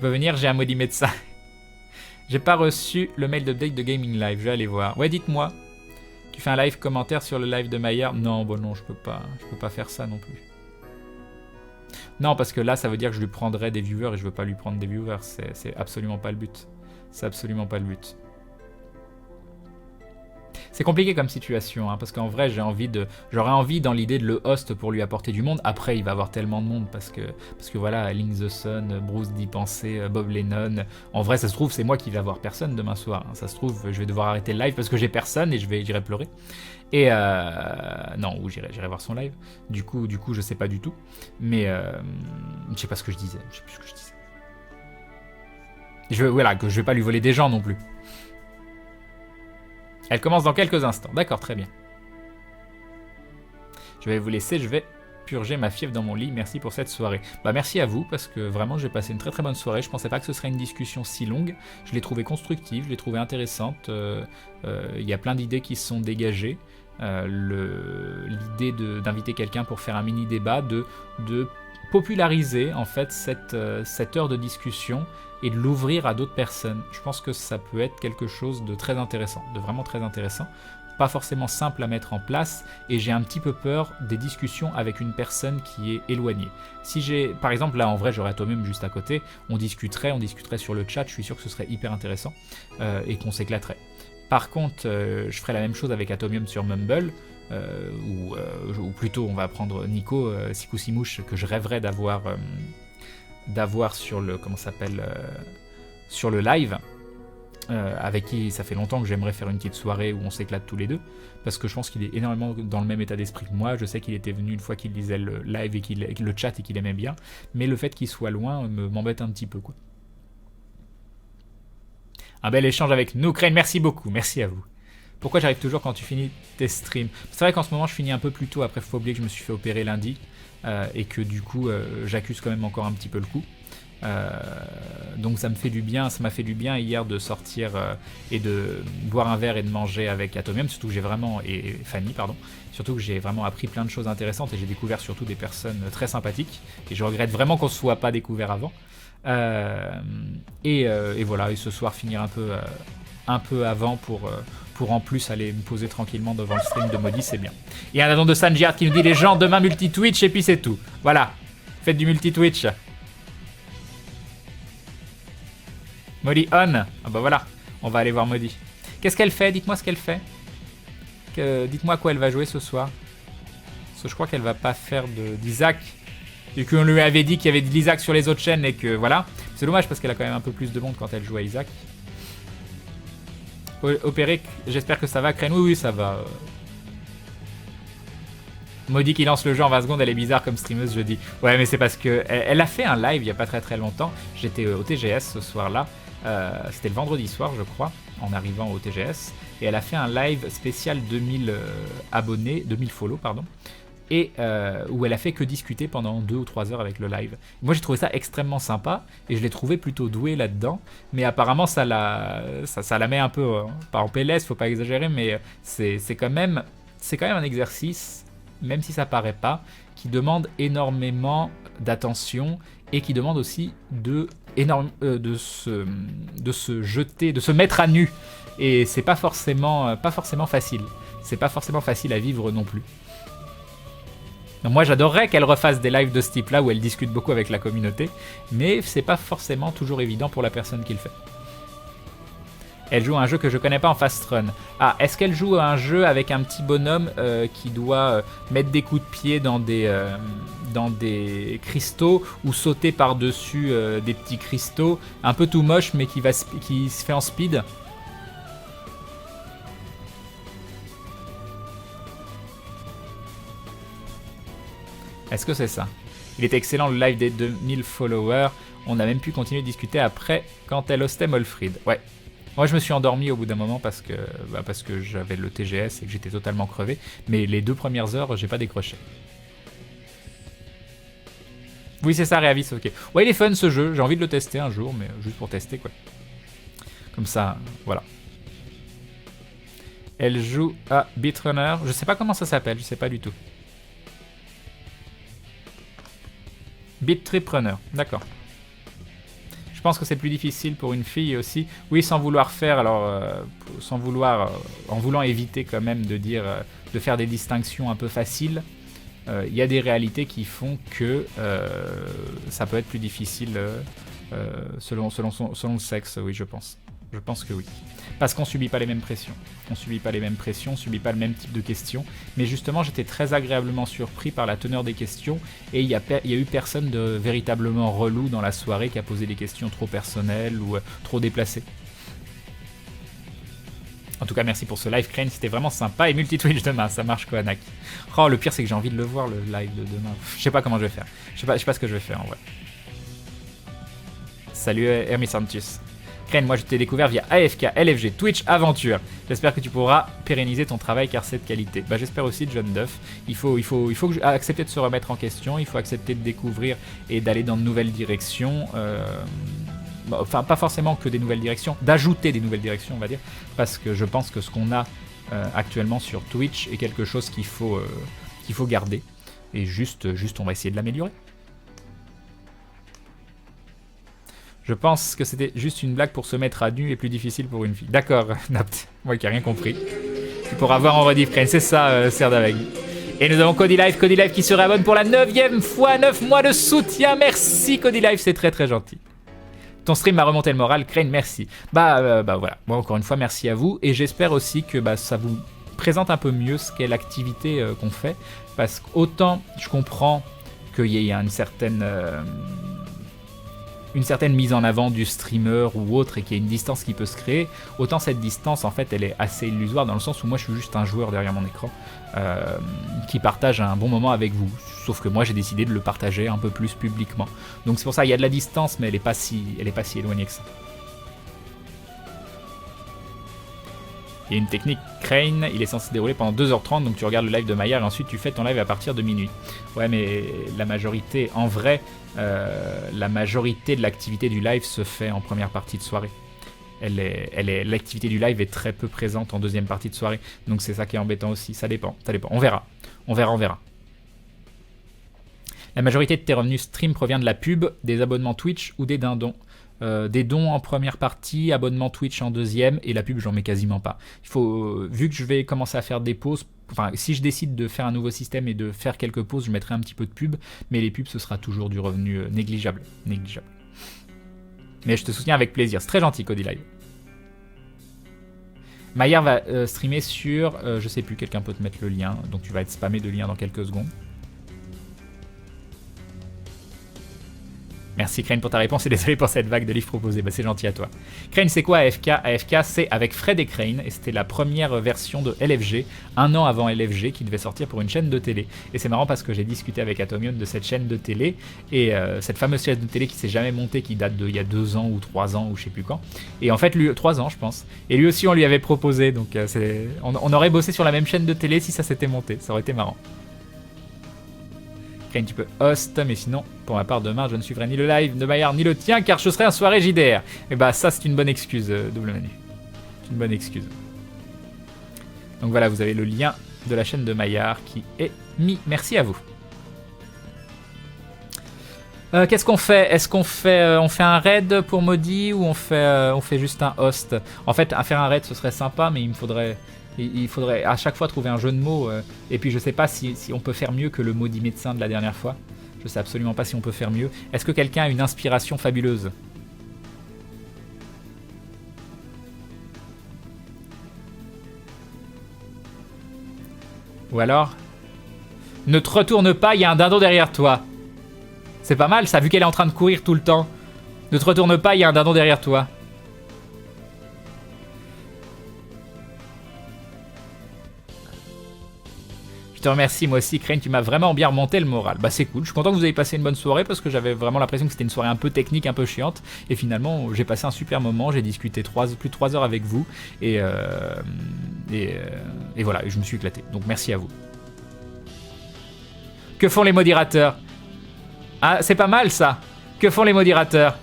Speaker 1: peux venir, j'ai un maudit médecin. J'ai pas reçu le mail d'update de Gaming Live, je vais aller voir. Ouais, dites-moi. Tu fais un live commentaire sur le live de Maillard? Non, bon non, je peux pas faire ça non plus. Non, parce que là, ça veut dire que je lui prendrais des viewers et je veux pas lui prendre des viewers. C'est absolument pas le but. C'est absolument pas le but. C'est compliqué comme situation, hein, parce qu'en vrai, j'aurais envie dans l'idée de le host pour lui apporter du monde. Après, il va avoir tellement de monde parce que voilà, Link the Sun, Bruce d'y penser, Bob Lennon. En vrai, ça se trouve, c'est moi qui vais avoir personne demain soir. Hein. Ça se trouve, je vais devoir arrêter le live parce que j'ai personne et j'irai pleurer. Et non, ou j'irai voir son live. Du coup, je sais pas du tout. Mais je sais pas ce que je disais. Je sais plus ce que je disais. Voilà, que je vais pas lui voler des gens non plus. Elle commence dans quelques instants. D'accord, très bien. Je vais vous laisser, je vais purger ma fièvre dans mon lit. Merci pour cette soirée. Bah merci à vous, parce que vraiment j'ai passé une très très bonne soirée. Je pensais pas que ce serait une discussion si longue. Je l'ai trouvée constructive, je l'ai trouvée intéressante. Il y a plein d'idées qui se sont dégagées. L'idée d'inviter quelqu'un pour faire un mini débat, de populariser en fait cette heure de discussion et de l'ouvrir à d'autres personnes. Je pense que ça peut être quelque chose de très intéressant, de vraiment très intéressant. Pas forcément simple à mettre en place, et j'ai un petit peu peur des discussions avec une personne qui est éloignée. Si par exemple là en vrai j'aurais Atomium juste à côté, on discuterait sur le chat, je suis sûr que ce serait hyper intéressant et qu'on s'éclaterait. Par contre, je ferai la même chose avec Atomium sur Mumble, ou plutôt on va prendre Nico Sikusimouche, que je rêverais d'avoir sur le sur le live, avec qui ça fait longtemps que j'aimerais faire une petite soirée où on s'éclate tous les deux, parce que je pense qu'il est énormément dans le même état d'esprit que moi. Je sais qu'il était venu une fois qu'il lisait le live et le chat et qu'il aimait bien, mais le fait qu'il soit loin m'embête un petit peu, quoi. Un bel échange avec nous, Crane, merci beaucoup, merci à vous. Pourquoi j'arrive toujours quand tu finis tes streams? C'est vrai qu'en ce moment je finis un peu plus tôt, après faut pas oublier que je me suis fait opérer lundi, et que du coup j'accuse quand même encore un petit peu le coup. Donc ça m'a fait du bien hier de sortir et de boire un verre et de manger avec Atomium, surtout que j'ai vraiment, et Fanny pardon, surtout que j'ai vraiment appris plein de choses intéressantes et j'ai découvert surtout des personnes très sympathiques, et je regrette vraiment qu'on ne se soit pas découvert avant. Et voilà, et ce soir finir un peu avant pour en plus aller me poser tranquillement devant le stream de Maudit, c'est bien. Et un addon de Sanjiart qui nous dit les gens demain multi-Twitch et puis c'est tout. Voilà, faites du multi-Twitch. Maudit on. Ah bah voilà, on va aller voir Maudit. Qu'est-ce qu'elle fait? Dites-moi ce qu'elle fait. Dites-moi à quoi elle va jouer ce soir. Parce que je crois qu'elle va pas faire d'Isaac. Du coup on lui avait dit qu'il y avait de l'Isaac sur les autres chaînes et que voilà. C'est dommage parce qu'elle a quand même un peu plus de monde quand elle joue à Isaac. Opéré, j'espère que ça va, Crane. Oui, ça va. Maudit qui lance le jeu en 20 secondes, elle est bizarre comme streameuse, je dis. Ouais, mais c'est parce que elle a fait un live il y a pas très très longtemps. J'étais au TGS ce soir-là. C'était le vendredi soir, je crois, en arrivant au TGS. Et elle a fait un live spécial 2000 abonnés, 2000 follow, pardon. Et où elle a fait que discuter pendant 2 ou 3 heures avec le live. Moi j'ai trouvé ça extrêmement sympa et je l'ai trouvé plutôt doué là-dedans, mais apparemment ça la met un peu, pas en PLS, faut pas exagérer, mais c'est quand même un exercice, même si ça paraît pas, qui demande énormément d'attention et qui demande aussi de se jeter, de se mettre à nu, et c'est pas forcément facile. C'est pas forcément facile à vivre non plus. Moi j'adorerais qu'elle refasse des lives de ce type là où elle discute beaucoup avec la communauté, mais c'est pas forcément toujours évident pour la personne qui le fait. Elle joue à un jeu que je connais pas en fast run. Ah, est-ce qu'elle joue à un jeu avec un petit bonhomme qui doit mettre des coups de pied dans des cristaux ou sauter par-dessus des petits cristaux, un peu tout moche mais qui se fait en speed? Est-ce que c'est ça? Il était excellent le live des 2000 followers. On a même pu continuer de discuter après quand elle hostait Molfrid. Ouais. Moi je me suis endormi au bout d'un moment parce que j'avais le TGS et que j'étais totalement crevé. Mais les 2 premières heures, j'ai pas décroché. Oui c'est ça, Réavis, ok. Ouais il est fun ce jeu, j'ai envie de le tester un jour, mais juste pour tester quoi. Comme ça, voilà. Elle joue à Beatrunner. Je sais pas comment ça s'appelle, je sais pas du tout. Beat Trip Runner, d'accord. Je pense que c'est plus difficile pour une fille aussi. Oui, sans vouloir faire, en voulant éviter quand même de faire des distinctions un peu faciles. il y a des réalités qui font que ça peut être plus difficile selon le sexe, oui, je pense. Je pense que oui. Parce qu'on subit pas les mêmes pressions. On subit pas les mêmes pressions, on subit pas le même type de questions. Mais justement, j'étais très agréablement surpris par la teneur des questions. Et il y a eu personne de véritablement relou dans la soirée qui a posé des questions trop personnelles ou trop déplacées. En tout cas, merci pour ce live, Crane, c'était vraiment sympa. Et multi-twitch demain, ça marche quoi, Anak? Oh, le pire, c'est que j'ai envie de le voir, le live de demain. Je sais pas comment je vais faire. Je sais pas ce que je vais faire, en vrai. Salut, Hermes Santus. Crane, moi je t'ai découvert via AFK, LFG, Twitch, Aventure. J'espère que tu pourras pérenniser ton travail car c'est de qualité. Bah, j'espère aussi, John Duff. Il faut accepter de se remettre en question, il faut accepter de découvrir et d'aller dans de nouvelles directions. Enfin, pas forcément que des nouvelles directions, d'ajouter des nouvelles directions, on va dire, parce que je pense que ce qu'on a actuellement sur Twitch est quelque chose qu'il faut garder. Et juste, on va essayer de l'améliorer. Je pense que c'était juste une blague pour se mettre à nu et plus difficile pour une fille. D'accord, Napt, moi qui n'ai rien compris. Tu pourras voir en rediff, Crane, c'est ça, Serdaveg. Et nous avons Cody Live qui se réabonne pour la 9e fois, 9 mois de soutien. Merci Cody Live, c'est très très gentil. Ton stream m'a remonté le moral, Crane, merci. Bah voilà, moi encore une fois, merci à vous. Et j'espère aussi que ça vous présente un peu mieux ce qu'est l'activité qu'on fait. Parce qu'autant je comprends qu'il y a une certaine mise en avant du streamer ou autre et qu'il y a une distance qui peut se créer, autant cette distance en fait elle est assez illusoire dans le sens où moi je suis juste un joueur derrière mon écran qui partage un bon moment avec vous, sauf que moi j'ai décidé de le partager un peu plus publiquement. Donc c'est pour ça il y a de la distance mais elle est pas si éloignée que ça. Il y a une technique Crane, il est censé se dérouler pendant 2h30, donc tu regardes le live de Maillard et ensuite tu fais ton live à partir de minuit. Ouais, mais la majorité, en vrai, la majorité de l'activité du live se fait en première partie de soirée. L'activité du live est très peu présente en deuxième partie de soirée, donc c'est ça qui est embêtant aussi. Ça dépend. On verra. La majorité de tes revenus stream provient de la pub, des abonnements Twitch ou des dindons. Des dons en première partie, abonnement Twitch en deuxième, et la pub j'en mets quasiment pas. Il faut, vu que je vais commencer à faire des pauses, enfin si je décide de faire un nouveau système et de faire quelques pauses, je mettrai un petit peu de pub, mais les pubs ce sera toujours du revenu négligeable. Mais je te soutiens avec plaisir, c'est très gentil Cody Live. Maillard va streamer sur, je sais plus, quelqu'un peut te mettre le lien, donc tu vas être spammé de liens dans quelques secondes. Merci Crane pour ta réponse et désolé pour cette vague de livres proposés, bah, c'est gentil à toi. Crane, c'est quoi AFK? AFK c'est avec Fred et Crane et c'était la première version de LFG, un an avant LFG qui devait sortir pour une chaîne de télé. Et c'est marrant parce que j'ai discuté avec Atomion de cette chaîne de télé et cette fameuse chaîne de télé qui s'est jamais montée, qui date d'il y a 2 ans ou 3 ans ou je sais plus quand. Et en fait, lui, 3 ans je pense. Et lui aussi on lui avait proposé, donc on aurait bossé sur la même chaîne de télé si ça s'était monté, ça aurait été marrant. Tu peux host, mais sinon, pour ma part, demain, je ne suivrai ni le live de Maillard ni le tien, car je serai en soirée JDR. Et bah, ça, c'est une bonne excuse, double menu. C'est une bonne excuse. Donc voilà, vous avez le lien de la chaîne de Maillard qui est mis. Merci à vous. Qu'est-ce qu'on fait? Est-ce qu'on fait, on fait un raid pour Maudit ou on fait juste un host? En fait, faire un raid, ce serait sympa, mais il faudrait à chaque fois trouver un jeu de mots. Et puis je sais pas si on peut faire mieux que le maudit médecin de la dernière fois. Je sais absolument pas si on peut faire mieux. Est-ce que quelqu'un a une inspiration fabuleuse? Ou alors, ne te retourne pas, il y a un dindon derrière toi. C'est pas mal ça, vu qu'elle est en train de courir tout le temps. Ne te retourne pas, il y a un dindon derrière toi. Je te remercie, moi aussi, Crane, tu m'as vraiment bien remonté le moral. Bah c'est cool, je suis content que vous ayez passé une bonne soirée parce que j'avais vraiment l'impression que c'était une soirée un peu technique, un peu chiante. Et finalement, j'ai passé un super moment, j'ai discuté plus de 3 heures avec vous. Et voilà, je me suis éclaté. Donc merci à vous. Que font les modérateurs? Ah, c'est pas mal ça. Que font les modérateurs?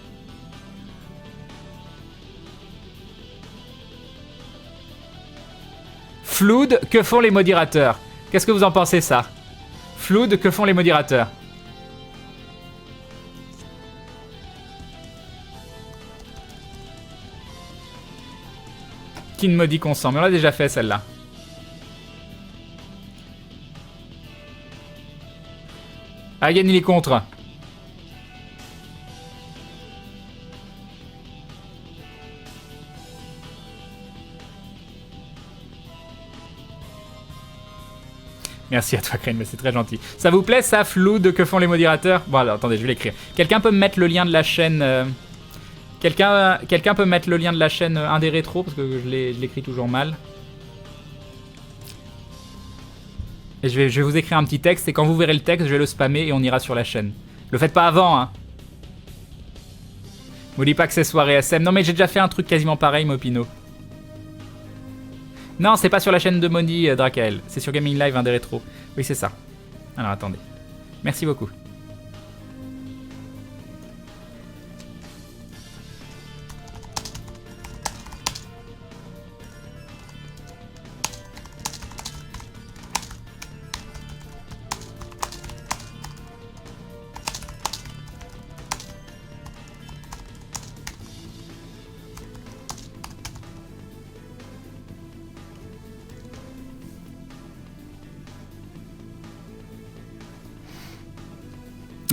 Speaker 1: Flood, que font les modérateurs? Qu'est-ce que vous en pensez ça? Flood, que font les modérateurs? Qui ne maudit consent? Mais on l'a déjà fait celle-là. Hagen, il est contre. Merci à toi, Crane, mais c'est très gentil. Ça vous plaît, ça, Flood, que font les modérateurs? Bon, alors, attendez, je vais l'écrire. Quelqu'un peut me mettre le lien de la chaîne... Quelqu'un peut mettre le lien de la chaîne Indé Rétro, parce que je l'écris toujours mal. Et je vais vous écrire un petit texte, et quand vous verrez le texte, je vais le spammer et on ira sur la chaîne. Le faites pas avant, hein. Me dis pas que c'est soirée SM. Non, mais j'ai déjà fait un truc quasiment pareil, Mopino. Non, c'est pas sur la chaîne de Moni, Drakael. C'est sur Gaming Live, Indé Rétro. Oui, c'est ça. Alors, attendez. Merci beaucoup.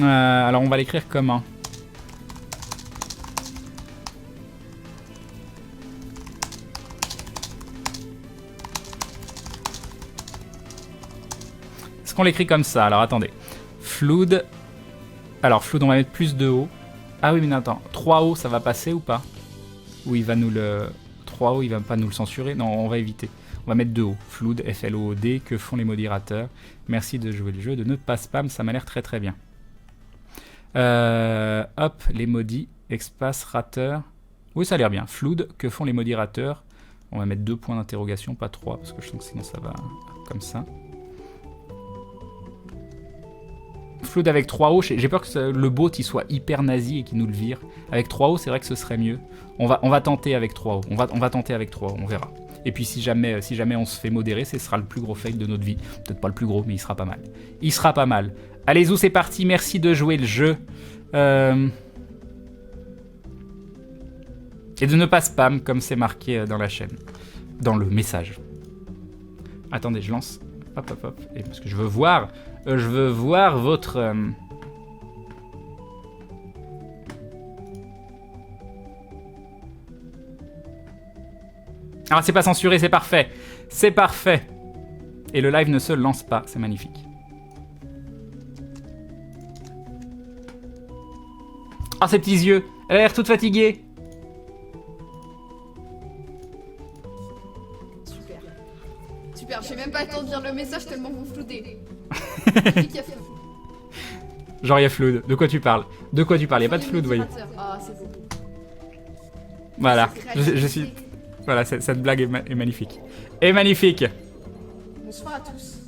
Speaker 1: Alors on va l'écrire comment? Est-ce qu'on l'écrit comme ça? Alors attendez. Flood. Alors Flood, on va mettre plus de O. Ah oui, mais attends. 3 O, ça va passer ou pas? Ou il va nous le... 3 O, il va pas nous le censurer? Non, on va éviter. On va mettre 2 O. Flood, F-L-O-O-D. Que font les modérateurs? Merci de jouer le jeu, de ne pas spam, ça m'a l'air très très bien. Hop, les maudits, espace, rateur. Oui, ça a l'air bien. Flood, que font les modérateurs? On va mettre 2 points d'interrogation, pas 3, parce que je sens que sinon ça va comme ça. Flood avec 3 O, j'ai peur que le bot il soit hyper nazi et qu'il nous le vire. Avec 3 O, c'est vrai que ce serait mieux. On va tenter avec 3 O. On va tenter avec 3 O, on verra. Et puis si jamais on se fait modérer, ce sera le plus gros fail de notre vie. Peut-être pas le plus gros, mais il sera pas mal. Il sera pas mal. Allez Zou, c'est parti, merci de jouer le jeu. Et de ne pas spam, comme c'est marqué dans la chaîne. Dans le message. Attendez, je lance. Hop, hop, hop. Et parce que je veux voir votre... Ah, c'est pas censuré, c'est parfait. C'est parfait. Et le live ne se lance pas, c'est magnifique. Ah, ses petits yeux. Elle a l'air toute fatiguée.
Speaker 2: Super. Super, j'ai même pas le temps de lire le message tellement vous floudez.
Speaker 1: Genre, il y a Flood. De quoi tu parles? De quoi tu parles? Il n'y a pas de Flood, voyez.
Speaker 2: Ah, c'est beau.
Speaker 1: Voilà. Je suis... Voilà, cette blague est magnifique. Et magnifique.
Speaker 2: Bonsoir à tous.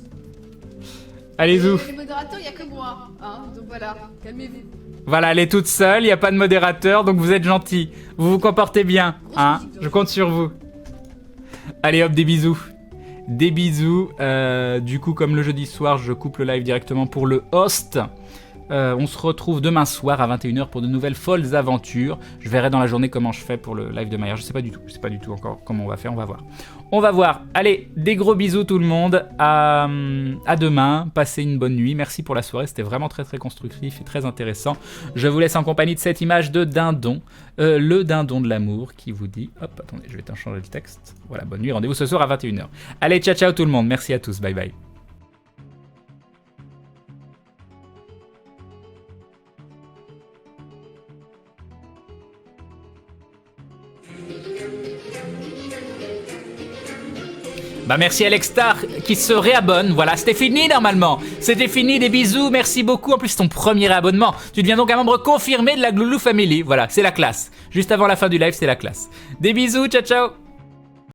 Speaker 1: Allez, Zou.
Speaker 2: Les modérateurs, il n'y a que moi. Hein, donc voilà, calmez-vous.
Speaker 1: Voilà, elle est toute seule, il n'y a pas de modérateur, donc vous êtes gentils. Vous vous comportez bien, hein? Je compte sur vous. Allez hop, des bisous. Des bisous. Du coup, comme le jeudi soir, je coupe le live directement pour le host. On se retrouve demain soir à 21h pour de nouvelles folles aventures. Je verrai dans la journée comment je fais pour le live de Maillard. Je sais pas du tout encore comment on va faire, on va voir. On va voir. Allez, des gros bisous tout le monde. À demain. Passez une bonne nuit. Merci pour la soirée. C'était vraiment très très constructif et très intéressant. Je vous laisse en compagnie de cette image de dindon. Le dindon de l'amour qui vous dit... Hop, attendez, je vais changer le texte. Voilà, bonne nuit. Rendez-vous ce soir à 21h. Allez, ciao ciao tout le monde. Merci à tous. Bye bye. Bah merci Alexstar qui se réabonne, voilà, c'était fini normalement. C'était fini, des bisous, merci beaucoup. En plus c'est ton premier réabonnement. Tu deviens donc un membre confirmé de la Gloulou Family. Voilà, c'est la classe. Juste avant la fin du live, c'est la classe. Des bisous, ciao ciao.